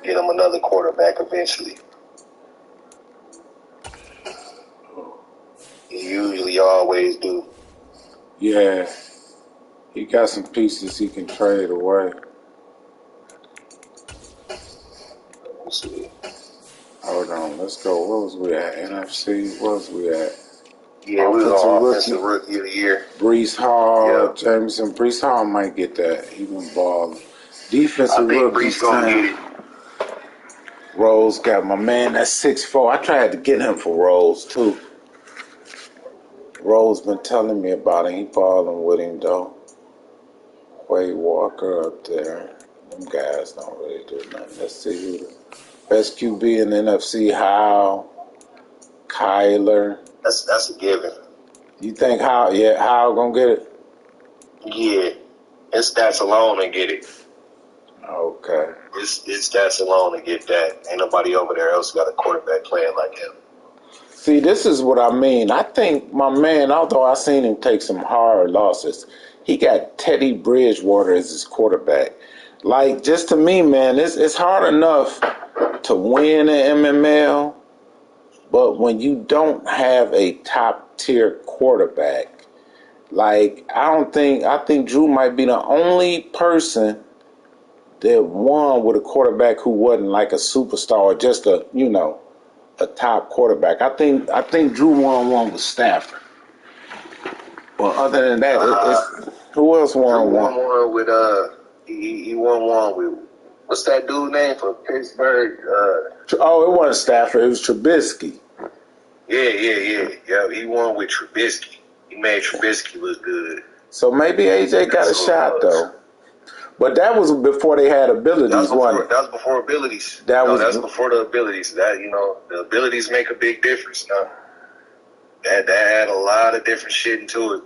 get him another quarterback eventually. He usually always do. Yeah. He got some pieces he can trade away. Let's see. Hold on, let's go. What was we at? NFC? What was we at? Yeah, we was on Offensive Rookie of the Year. Breece Hall, Jameson. Breece Hall might get that. He been balling. Defensive Rookie time. Rose got my man. That's 6'4". I tried to get him for Rose too. Rose been telling me about him. He balling with him though. Quay Walker up there. Them guys don't really do nothing. Let's see who the best QB in the NFC. Howell, Kyler. That's a given. You think Howell? Yeah, Howell gonna get it. Yeah, it's stats alone to get it. Okay. It's stats alone to get that. Ain't nobody over there else got a quarterback playing like him. See, this is what I mean. I think my man, although I seen him take some hard losses, he got Teddy Bridgewater as his quarterback. Like, just to me, man, it's hard enough to win an MML, but when you don't have a top-tier quarterback, like, I think Drew might be the only person that won with a quarterback who wasn't like a superstar or just a a top quarterback. I think Drew won one with Stafford. Well, other than that, who else won one? Drew won one with he won one with what's that dude name for Pittsburgh? It wasn't Stafford. It was Trubisky. Yeah. He won with Trubisky. He made Trubisky look good. So maybe AJ got a shot though. But that was before they had abilities, wasn't it? That was before abilities. That's before the abilities. That the abilities make a big difference. Now that had a lot of different shit into it.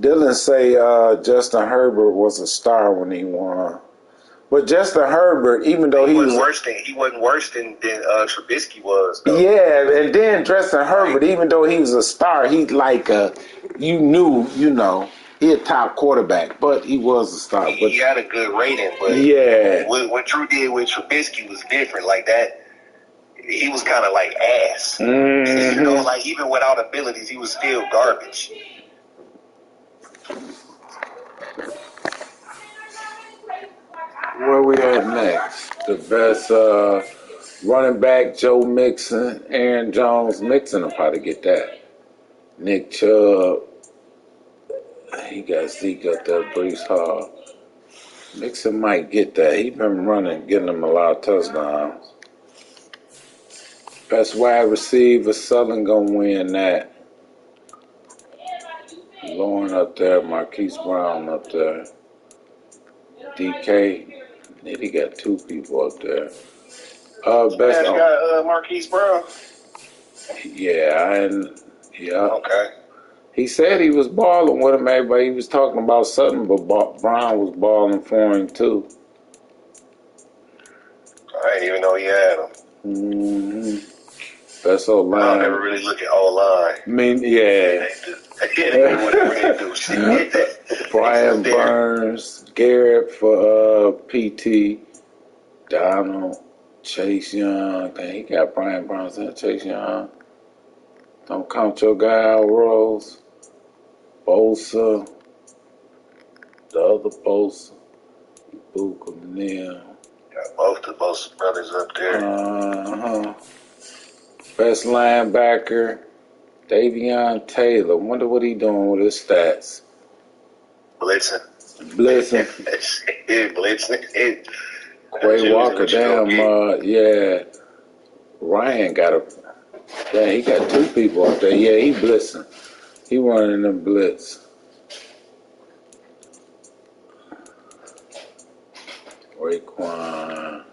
Dylan say Justin Herbert was a star when he won. But Justin Herbert, even though he wasn't worse than Trubisky was. Though. Yeah, and then Justin Herbert, even though he was a star, he he a top quarterback, but he was a star. He had a good rating, but what Drew did with Trubisky was different. Like that, he was kind of like ass. Mm-hmm. Like even without abilities, he was still garbage. Where we at next? The best running back, Joe Mixon, Aaron Jones. Mixon will probably get that. Nick Chubb. He got Zeke up there, Brees Hall. Mixon might get that. He been running, getting him a lot of touchdowns. Best wide receiver, Southern gonna win that. Lauren up there, Marquise Brown up there. DK. He got two people up there. Best got Marquise Brown. Yeah. Okay. He said he was balling with him, everybody. He was talking about Sutton, but Brown was balling for him too. I didn't even know he had him. Mm-hmm. Best O-line. I never really look at O-line. I mean, yeah. Whatever they do. Brian Burns, Garrett for PT, Donald, Chase Young. Dang, he got Brian Burns and Chase Young. Don't count your guy out, Rose. Bosa. The other Bosa. Ibuka, Neal. Got both the Bosa brothers up there. Best linebacker, Davion Taylor. Wonder what he doing with his stats. Blitzing. Blitzing. Quay Walker, damn, Ryan got a... Yeah, he got two people up there. Yeah, he blitzing. He running them blitz. Raekwon.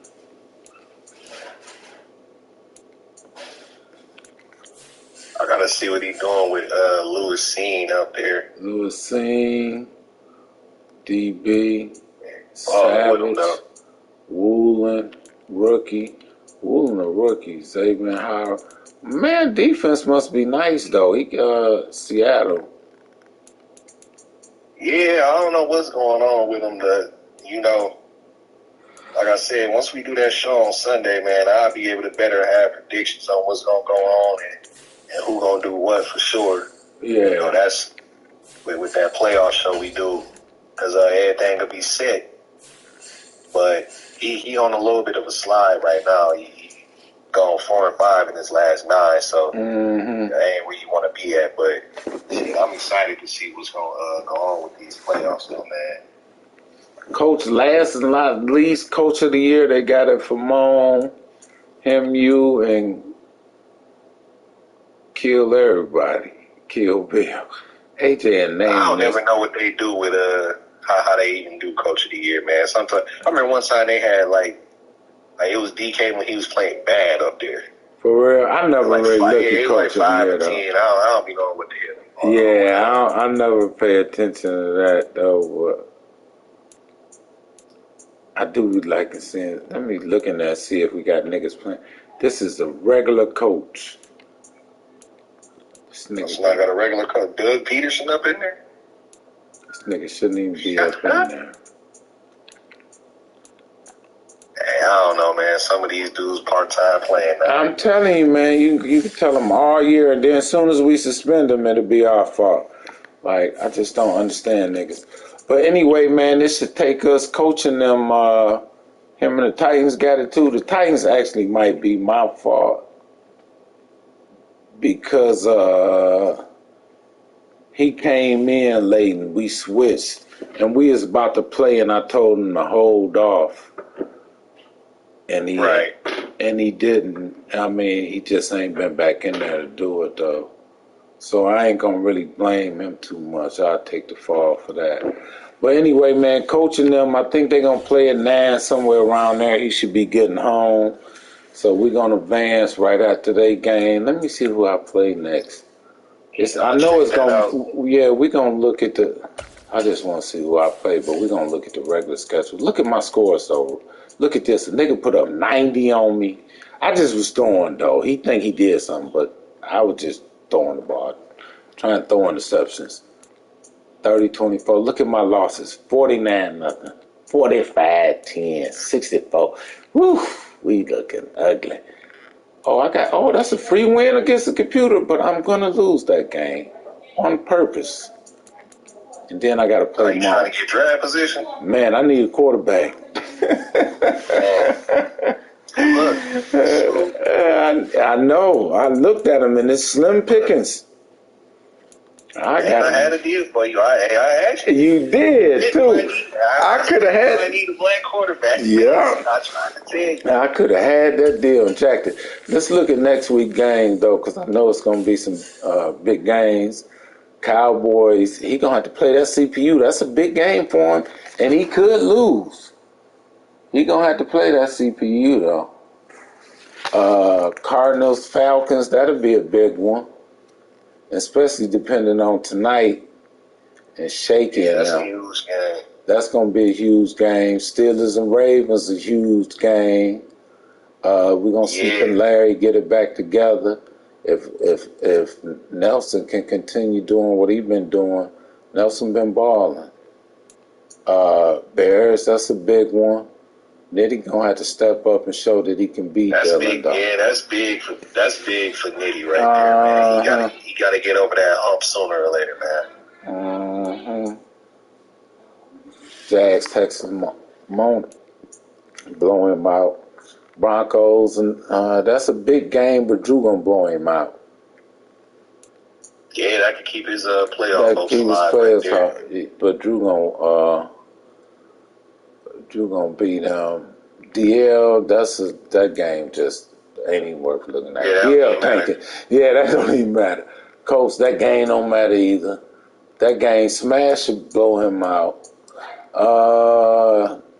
I gotta see what he's doing with Lewis Seen up there. Lewis Seen, DB, Savage, Woolen, rookie. Woolen a rookie. Xavier Howard. Man, defense must be nice though. Seattle. Yeah, I don't know what's going on with him. Like I said, once we do that show on Sunday, man, I'll be able to better have predictions on what's gonna go on and who gonna do what for sure. Yeah, that's with that playoff show we do, because everything will be set. But he on a little bit of a slide right now. He gone 4-5 in his last 9, so that ain't where you want to be at. But I'm excited to see what's going to go on with these playoffs, though, man. Coach, last and not least, Coach of the Year, they got it for Moan, him, you, and Kill everybody. Kill Bill. AJ and Name. I don't ever know what they do with how they even do Coach of the Year, man. Sometimes I remember one time they had like it was DK when he was playing bad up there. For real, I never really looked at Coach of the Year, though. I don't be knowing what the hell. Yeah, I never pay attention to that, though. But I do like to see it. Let me look in there and see if we got niggas playing. This is a regular coach. So I got a regular coach. Doug Peterson up in there? This nigga shouldn't even be up in there. Hey, I don't know, man. Some of these dudes part-time playing now. I'm telling you, man, you can tell them all year, and then as soon as we suspend them, it'll be our fault. Like, I just don't understand niggas. But anyway, man, this should take us coaching them. Him and the Titans got it too. The Titans actually might be my fault because he came in late and we switched, and we was about to play, and I told him to hold off, and he didn't. I mean, he just ain't been back in there to do it though. So I ain't gonna really blame him too much. I'll take the fall for that. But anyway, man, coaching them, I think they're gonna play at 9 somewhere around there. He should be getting home. So we're gonna advance right after their game. Let me see who I play next. I know it's gonna. Yeah, we're gonna look at the. I just want to see who I play, but we're gonna look at the regular schedule. Look at my scores though. Look at this. A nigga put up 90 on me. I just was throwing though. He think he did something, but I was just throwing the ball, trying to throw interceptions. 30-24. Look at my losses. 49-0. 45-10. 64. Woo! We looking ugly. Oh, that's a free win against the computer, but I'm gonna lose that game on purpose. And then I gotta play more. Trying to get draft position? Man, I need a quarterback. I know. I looked at him and it's slim pickings. I had a deal for you. I actually. You did too. I could have had. I need a black quarterback. Yeah. I'm trying to tell you. I could have had that deal and jacked it. Let's look at next week's game though, because I know it's going to be some big games. Cowboys. He gonna have to play that CPU. That's a big game for him, and he could lose. He gonna have to play that CPU though. Cardinals, Falcons. That'll be a big one. Especially depending on tonight and shaking. Yeah, that's a huge game. That's going to be a huge game. Steelers and Ravens, a huge game. We're going to see can Larry get it back together. If Nelson can continue doing what he's been doing, Nelson been balling. Bears, that's a big one. Nitty gonna have to step up and show that he can beat Dylan. Yeah, that's big for Nitty right there, man. He gotta get over that hump sooner or later, man. Jags, Texas, blow him out. Broncos, and that's a big game, but Drew gonna blow him out. Yeah, that could keep his playoff hopes alive right there. But Drew gonna beat him. DL, that game just ain't even worth looking at. DL tanking. Yeah, that don't even matter. Coach, that game don't matter either. That game, Smash should blow him out.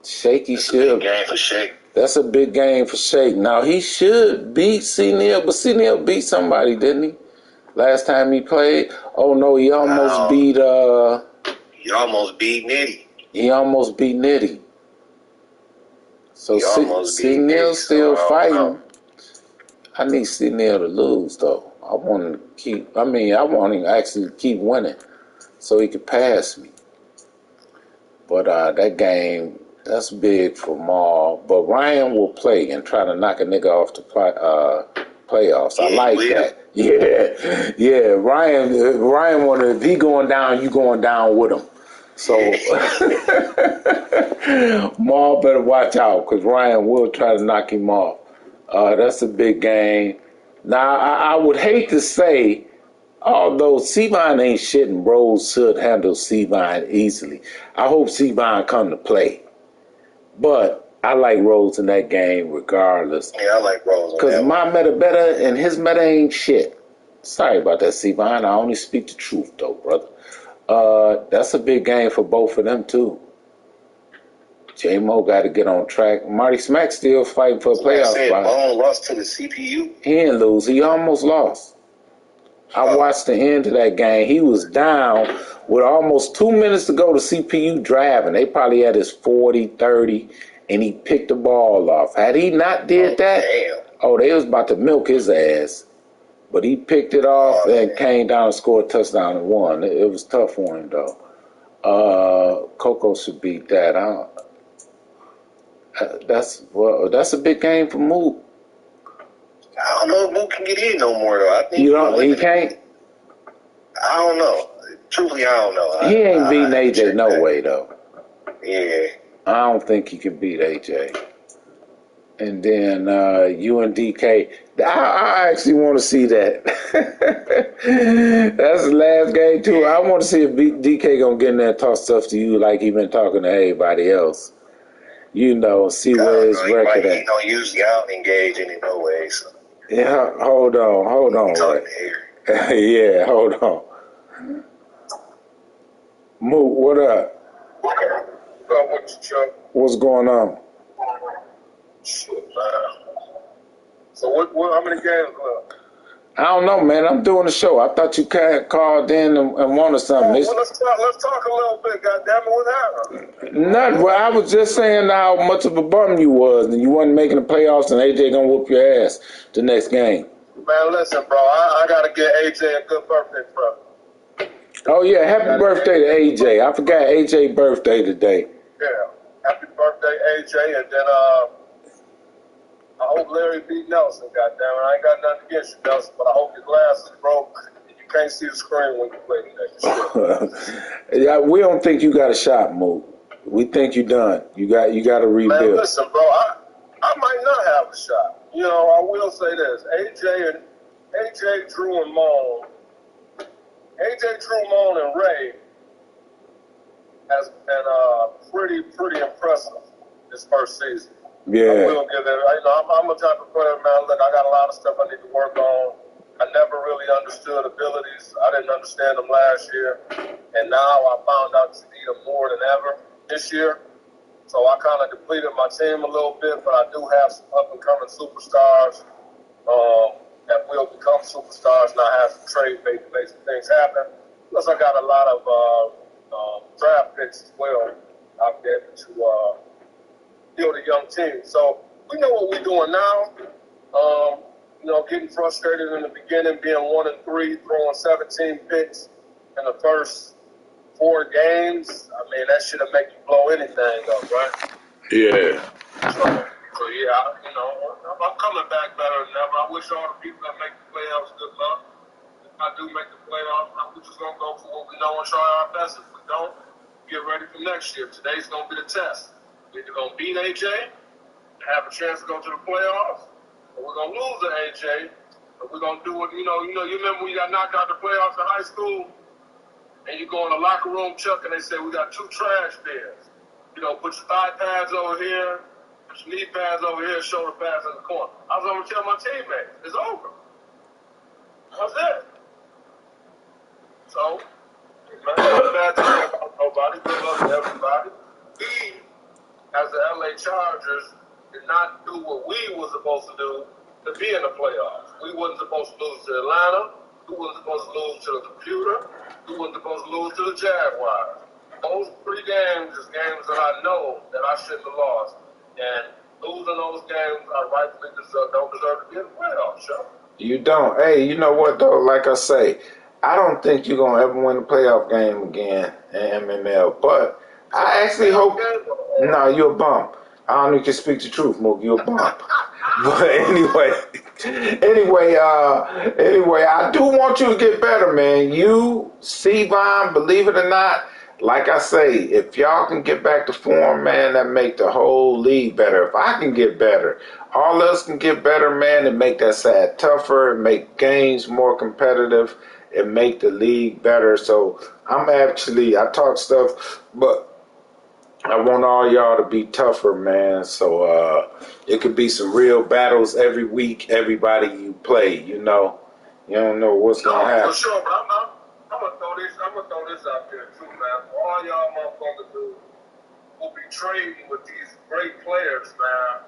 Shaky should. That's a big game for Shake. That's a big game for Shake. Now he should beat C-Neal, but C-Neal beat somebody, didn't he? Last time he played. Oh no, he almost beat. He almost beat Nitty. He almost beat Nitty. So C-Neal's still fighting. I need C-Neal to lose though. I want him to actually keep winning so he could pass me. But that game, that's big for Maul. But Ryan will play and try to knock a nigga off the playoffs. I like that. Yeah. Ryan wanted, if he going down, you going down with him. So Maul better watch out because Ryan will try to knock him off. That's a big game. Now I would hate to say, although Seavine ain't shit and Rose should handle Seavine easily, I hope Seavine come to play. But I like Rose in that game regardless. Yeah, I like Rose. Because my meta better and his meta ain't shit. Sorry about that, Seavine. I only speak the truth though, brother. That's a big game for both of them too. J-Mo got to get on track. Marty Smack still fighting for a playoff spot. Bone lost to the CPU. He didn't lose. He almost lost. I watched the end of that game. He was down with almost 2 minutes to go to CPU driving. They probably had his 40, 30, and he picked the ball off. Had he not did that, they was about to milk his ass. But he picked it off and came down and scored a touchdown and won. It was tough for him, though. Coco should beat that. That's a big game for Mook. I don't know if Mook can get in no more, though. I think he can't? I don't know. Truthfully, I don't know. He ain't beating AJ no way, though. Yeah. I don't think he can beat AJ. And then you and DK. I actually want to see that. That's the last game, too. I want to see if DK going to get in there and talk stuff to you like he been talking to everybody else. You know, see where his record at. Usually I don't engage in it no way. So. Yeah, hold on. Yeah, hold on. Moot, what up? What's going on? Shit, man. So what? How many games left? I don't know, man. I'm doing the show. I thought you called in and wanted something. Well, let's talk a little bit. Goddamn it, what happened? Nothing. Well, I was just saying how much of a bum you was, and you wasn't making the playoffs, and AJ gonna whoop your ass the next game. Man, listen, bro. I gotta get AJ a good birthday present. Oh yeah, happy birthday to AJ. I forgot AJ's birthday today. Yeah, happy birthday, AJ, and then I hope Larry beat Nelson. Goddamn it, I ain't got nothing against you, Nelson, but I hope your glasses broke. You can't see the screen when you play today. Yeah, we don't think you got a shot, Moot. We think you done. You got to rebuild. Man, listen, bro. I might not have a shot. You know, I will say this: AJ, Drew, and Moan. AJ, Drew, Moan, and Ray has been pretty impressive this first season. Yeah. I will give it. I'm a type of player, man. Look, I got a lot of stuff I need to work on. I never really understood abilities. I didn't understand them last year, and now I found out to need them more than ever this year. So I kind of depleted my team a little bit, but I do have some up-and-coming superstars that will become superstars, and I have some trade bait to make some things happen. Plus, I got a lot of draft picks as well. I'll be able to build a young team. So we know what we're doing now. You know, getting frustrated in the beginning, being 1-3, throwing 17 picks in the first 4 games. I mean, that should have make you blow anything up, right? Yeah. So yeah, you know, I'm coming back better than ever. I wish all the people that make the playoffs good luck. If I do make the playoffs, we're just gonna go for what we know and try our best. If we don't, get ready for next year. Today's gonna be the test. We're either gonna beat AJ, have a chance to go to the playoffs, or we're gonna lose to AJ. But we're gonna do it. You remember when you got knocked out the playoffs in high school, and you go in the locker room, Chuck, and they say we got 2 trash bins. You know, put your thigh pads over here. Knee pads over here, shoulder pads in the corner. I was going to tell my teammates, it's over. That's it. So, man, that's bad to talk about nobody. Good luck to everybody. We, as the LA Chargers, did not do what we were supposed to do to be in the playoffs. We wasn't supposed to lose to Atlanta. We wasn't supposed to lose to the computer. We wasn't supposed to lose to the Jaguars. Those 3 games is games that I know that I shouldn't have lost. And losing those games, I rightfully don't deserve to be in the playoffs, Joe. You don't. Hey, you know what, though? Like I say, I don't think you're going to ever win a playoff game again in MML. But I actually hope... No, you're a bum. I don't even can speak the truth, Mook. You're a bum. But anyway, I do want you to get better, man. You, C-Bomb, believe it or not, like I say, if y'all can get back to form, man, that make the whole league better. If I can get better, all of us can get better, man, and make that side tougher, and make games more competitive, and make the league better. So I talk stuff, but I want all y'all to be tougher, man. So it could be some real battles every week, everybody you play, you know. You don't know what's going to happen. For sure, but I'm gonna throw this out there too, man. For all y'all motherfuckers who will be trading with these great players, man,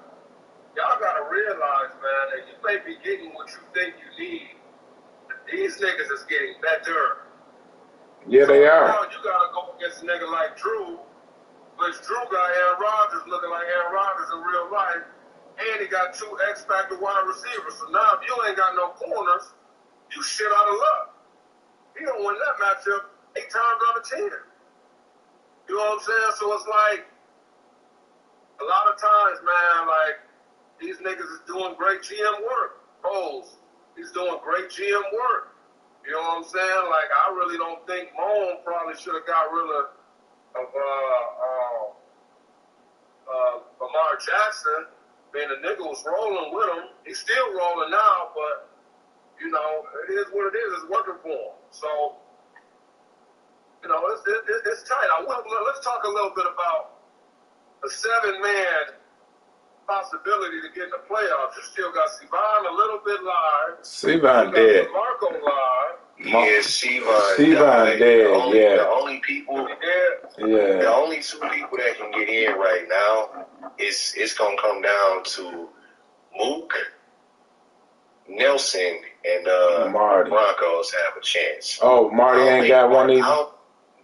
y'all gotta realize, man, that you may be getting what you think you need. These niggas is getting better. Yeah, they are. Now you gotta go against a nigga like Drew, which Drew got Aaron Rodgers looking like Aaron Rodgers in real life, and he got 2 X-Factor wide receivers. So now if you ain't got no corners, you shit out of luck. He don't win that matchup 8 times out of 10. You know what I'm saying? So it's like, a lot of times, man, like, these niggas is doing great GM work. Foles, he's doing great GM work. You know what I'm saying? Like, I really don't think Moan probably should have got rid of Lamar Jackson. Being the nigga was rolling with him. He's still rolling now, but, you know, it is what it is. It's working for him. So, you know, it's tight. Let's talk a little bit about the 7-man possibility to get in the playoffs. You still got Sevon a little bit live. Sevon dead. Marco live. Yeah, Sevon dead. The only people, Yeah. the only two people that can get in right now it's gonna come down to Mook, Nelson, and Marty. Broncos have a chance. Oh, Marty ain't got one either.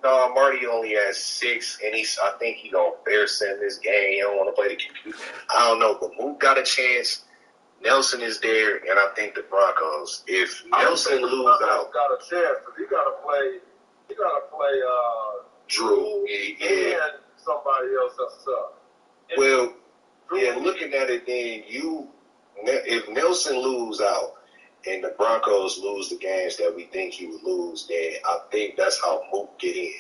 No, Marty only has 6, and I think he gonna bear send this game. He don't want to play the computer. I don't know, but Mook got a chance. Nelson is there, and I think the Broncos. If Nelson lose out, got a chance, but he gotta play Drew, and somebody else that's up. Well, yeah, looking at it, then if Nelson lose out and the Broncos lose the games that we think he would lose, then I think that's how Mook get in.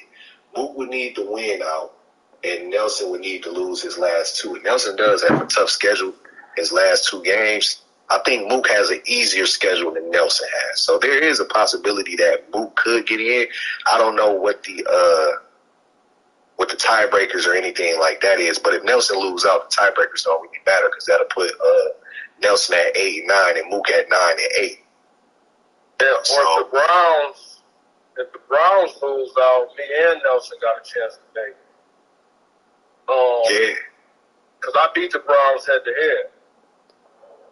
Mook would need to win out, and Nelson would need to lose his last 2. Nelson does have a tough schedule, his last 2 games. I think Mook has an easier schedule than Nelson has. So there is a possibility that Mook could get in. I don't know what the tiebreakers or anything like that is, but if Nelson lose out, the tiebreakers don't really matter because that'll put Nelson at 8 and 9 and Mook at 9 and 8. Yeah, or if the Browns lose out, me and Nelson got a chance to make. Yeah. Because I beat the Browns head to head.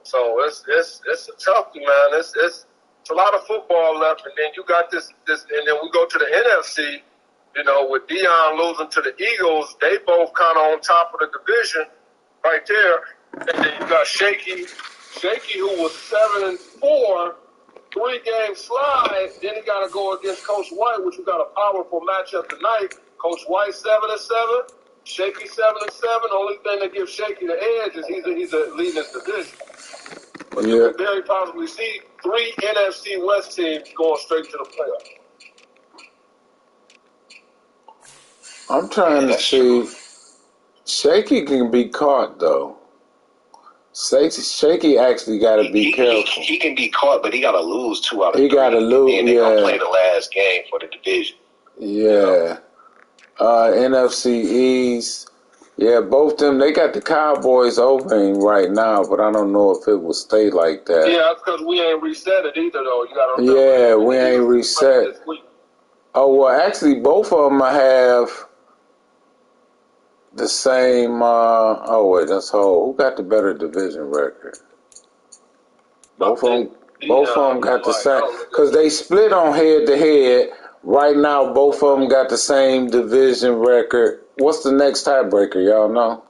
So it's a tough one, man. It's a lot of football left, and then you got this, and then we go to the NFC. You know, with Deion losing to the Eagles, they both kind of on top of the division, right there. And then you got Shaky, who was 7-4, 3-game slide. Then he got to go against Coach White, which we got a powerful matchup tonight. Coach White 7-7, Shaky 7-7. Only thing that gives Shaky the edge is he's leading his division. But you can very possibly see 3 NFC West teams going straight to the playoffs. I'm trying to see. Shaky can be caught though. Shaky actually got to be careful. He can be caught, but he got to lose 2 out of 3. He got to lose. And they're gonna play the last game for the division. Yeah. NFC East. Yeah, both them. They got the Cowboys opening right now, but I don't know if it will stay like that. Yeah, that's because we ain't reset it either, though. You got to remember. Yeah, we ain't reset. Oh well, actually, both of them have the same. Oh wait, that's whole. Who got the better division record? Both of them got the same because they split on head to head. Right now, both of them got the same division record. What's the next tiebreaker? Y'all know?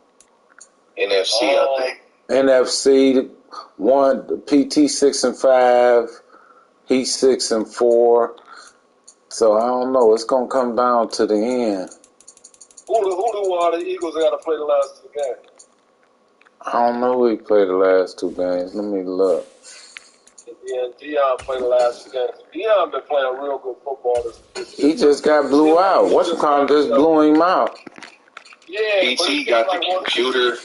NFC, I think. NFC one. PT 6-5. He's 6-4. So I don't know. It's gonna come down to the end. Who do the Eagles got to play the last 2 games? I don't know who he played the last 2 games. Let me look. Yeah, Deion played the last 2 games. Deion been playing real good football. He just got blew out. Whatchamacallit just blew him out. Yeah, PT got the computer.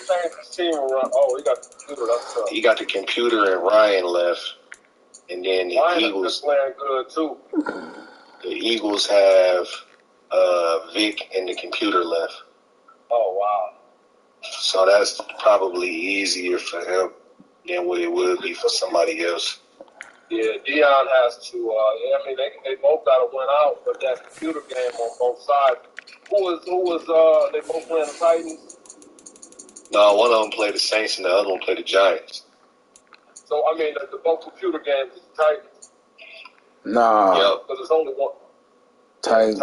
Oh, he got the computer. That's tough. He got the computer and Ryan left, and then the Eagles playing good too. The Eagles have Vic and the computer left. Oh wow! So that's probably easier for him than what it would be for somebody else. Yeah, Deion has to. I mean, they both got to win out, but that computer game on both sides. Who was? They both playing the Titans. No, one of them played the Saints and the other one played the Giants. So I mean, the both computer games is the Titans. Nah. Yep. Because it's only one. Titans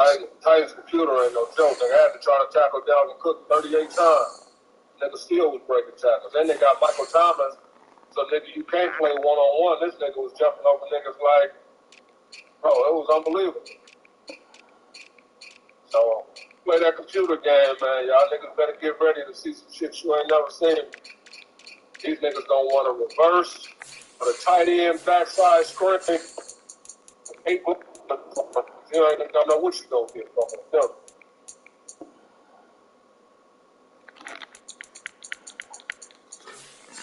computer ain't no joke. They had to try to tackle Dalvin Cook 38 times. Nigga still was breaking tackles. Then they got Michael Thomas. So, nigga, you can't play one-on-one. This nigga was jumping over niggas like, bro, it was unbelievable. So, play that computer game, man. Y'all niggas better get ready to see some shit you ain't never seen. These niggas gonna want to reverse for the tight end backside screen. You ain't don't know what you gonna get from them.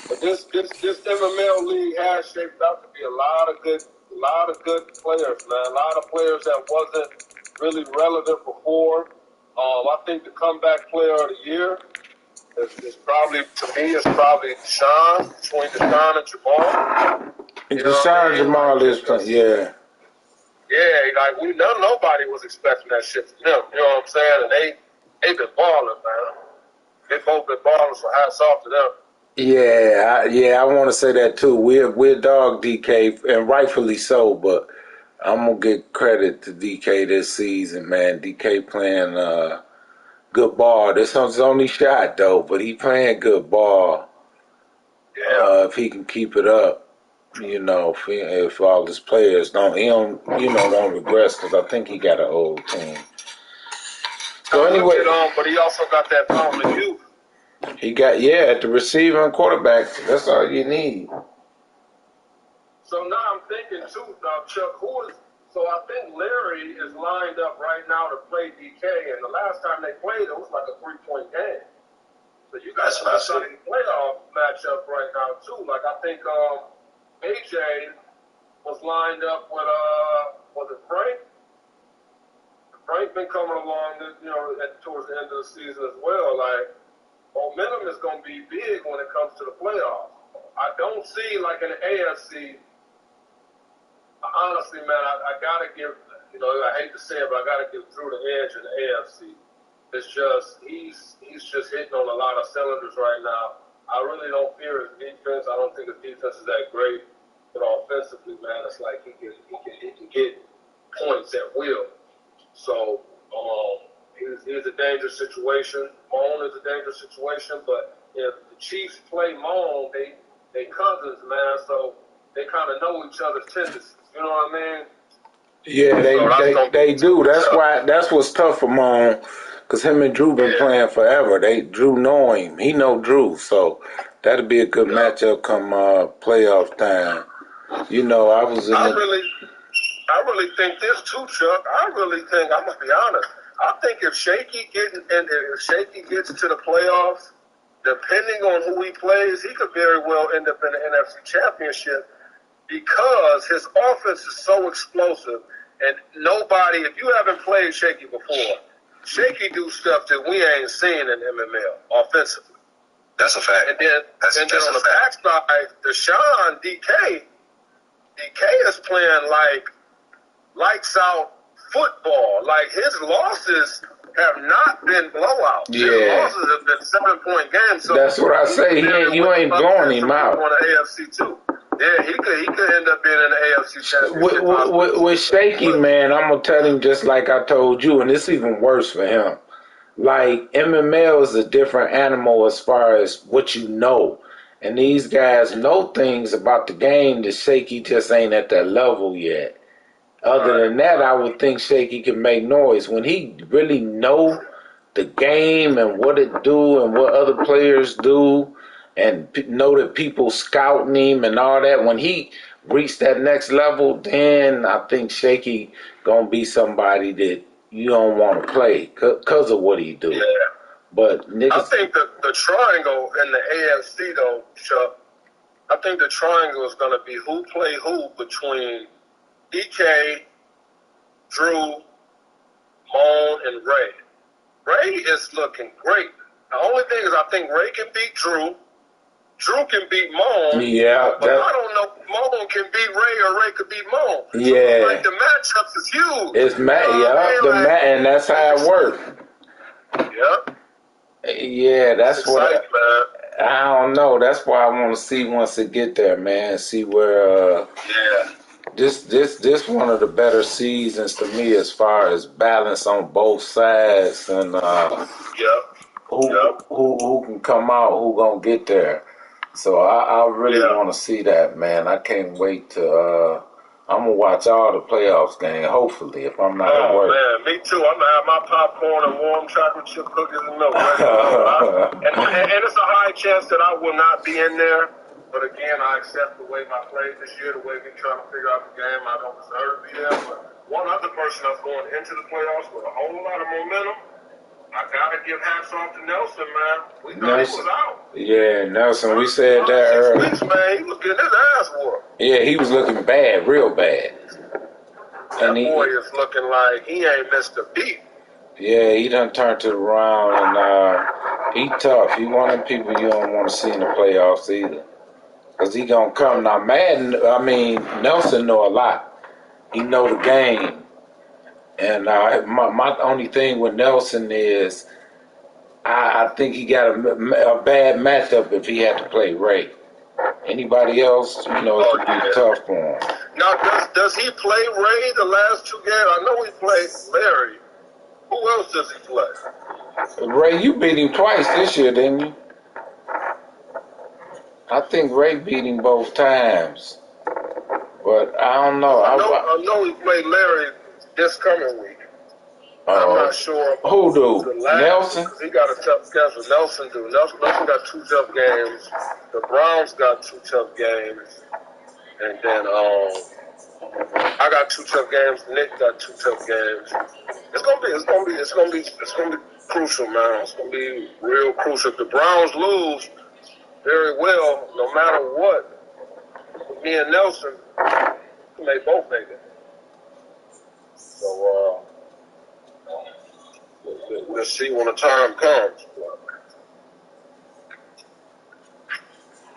But this MML league has shaped out to be a lot of good players, man. A lot of players that wasn't really relevant before. I think the comeback player of the year is probably, to me, is probably Deshaun, between Deshaun and Jamal. Deshaun Jamal is playing, yeah. Yeah, like nobody was expecting that shit from them. You know what I'm saying? And they been balling, man. They both been balling, so hats off to them. Yeah, I want to say that too. We're dog DK, and rightfully so. But I'm gonna give credit to DK this season, man. DK playing good ball. This is his only shot though, but he playing good ball. Yeah. If he can keep it up, if all his players don't regress, because I think he got an old team. So anyway, but he also got that fountain of youth. He got, at the receiver and quarterback, that's all you need. So now I'm thinking, too, Chuck, so I think Larry is lined up right now to play DK, and the last time they played, it was like a 3-point game. So you guys have a playoff matchup right now, too. Like, I think AJ was lined up with, was it Frank? Frank been coming along, towards the end of the season as well. Like, momentum is going to be big when it comes to the playoffs. I don't see, like in the AFC, honestly, man, I got to give, I hate to say it, but I got to give Drew the edge in the AFC. It's just, he's just hitting on a lot of cylinders right now. I really don't fear his defense. I don't think his defense is that great. But offensively, man, it's like he can get points at will. So, he's a dangerous situation. Moan is a dangerous situation, but if the Chiefs play Moan, they cousins, man, so they kind of know each other's tendencies. You know what I mean? Yeah, they do. That's what's tough for Moan, because him and Drew been playing forever. Drew know him. He know Drew, so that'll be a good matchup come playoff time. I really think this too, Chuck. I really think, I'm gonna be honest. I think if Shaky gets to the playoffs, depending on who he plays, he could very well end up in the NFC Championship because his offense is so explosive. And if you haven't played Shaky before, Shaky do stuff that we ain't seen in MML offensively. That's a fact. And then on the backside, Deshaun DK is playing like lights out football. Like, his losses have not been blowouts. Yeah. His losses have been 7-point games. So that's what I say. You ain't blowing him out. On the AFC too. Yeah, he could end up being in the AFC Championship. With Shaky, man, I'm gonna tell him just like I told you, and it's even worse for him. Like, MML is a different animal as far as what you know. And these guys know things about the game that Shaky just ain't at that level yet. Other than that, I would think Shaky can make noise. When he really know the game and what it do and what other players do and know that people scouting him and all that, when he reach that next level, then I think Shaky going to be somebody that you don't want to play because of what he do. Yeah. But niggas, I think the triangle in the AFC, though, Chuck, I think the triangle is going to be who play who between DK, Drew, Moan, and Ray. Ray is looking great. The only thing is I think Ray can beat Drew. Drew can beat Moan. Yeah. But I don't know if Moan can beat Ray or Ray can beat Moan. Yeah. So, like, the matchups is huge. It's and that's how it works. Yep. Yeah, that's it's what exciting, man. I don't know. That's why I want to see once it get there, man. See where this one of the better seasons to me as far as balance on both sides and who can come out, who gonna get there. So I really want to see that, man. I can't wait to. I'm gonna watch all the playoffs game. Hopefully, if I'm not at work. Man, me too. I'm gonna have my popcorn and warm chocolate chip cookies and milk. and it's a high chance that I will not be in there. But again, I accept the way I played this year, the way we trying to figure out the game. I don't deserve to be there, but one other person that's going into the playoffs with a whole lot of momentum, I gotta give hats off to Nelson, man. We thought he was out. Yeah, Nelson, we said that 6 earlier. weeks, man, he was getting his ass whooped. Yeah, he was looking bad, real bad. That boy is looking like he ain't missed a beat. Yeah, he done turned it around, and he tough. He one of the people you don't want to see in the playoffs either. Because he going to come. Now, Nelson know a lot. He know the game. And my only thing with Nelson is I think he got a bad matchup if he had to play Ray. Anybody else, it could be tough for him. Now, does he play Ray the last 2 games? I know he played Larry. Who else does he play? Ray, you beat him twice this year, didn't you? I think Ray beat him both times. But I don't know. I know he played Larry this coming week. I'm not sure. Who do? Nelson? He got a tough schedule. Nelson do. Nelson got 2 tough games. The Browns got 2 tough games. And then I got 2 tough games. Nick got 2 tough games. It's gonna be crucial, man. It's gonna be real crucial. If the Browns lose very well, no matter what, me and Nelson may both make it. So we'll see when the time comes.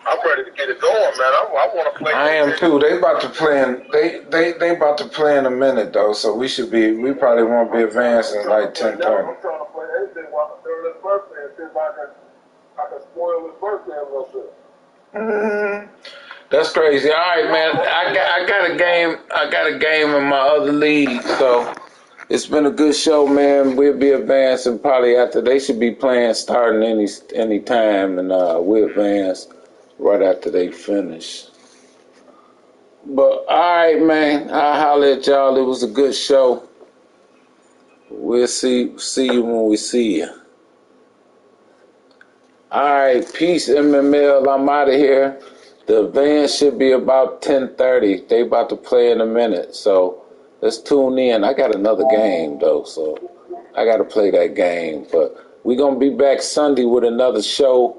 I'm ready to get it going, man. I want to play. I am too. They about to play in. They about to play in a minute though, so we probably won't be advancing like 10:30. I'm trying to play anything while during his birthday and see if I can spoil his birthday a little bit. That's crazy. All right, man. I got a game. I got a game in my other league, so it's been a good show, man. We'll be advancing probably after they should be playing starting any time, and we'll advance right after they finish. But all right, man. I'll holler at y'all. It was a good show. We'll see you when we see you. All right, peace, MML. I'm out of here. The advance should be about 10:30. They about to play in a minute, so let's tune in. I got another game though, so I got to play that game. But we're gonna be back Sunday with another show.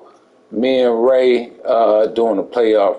Me and Ray doing a playoff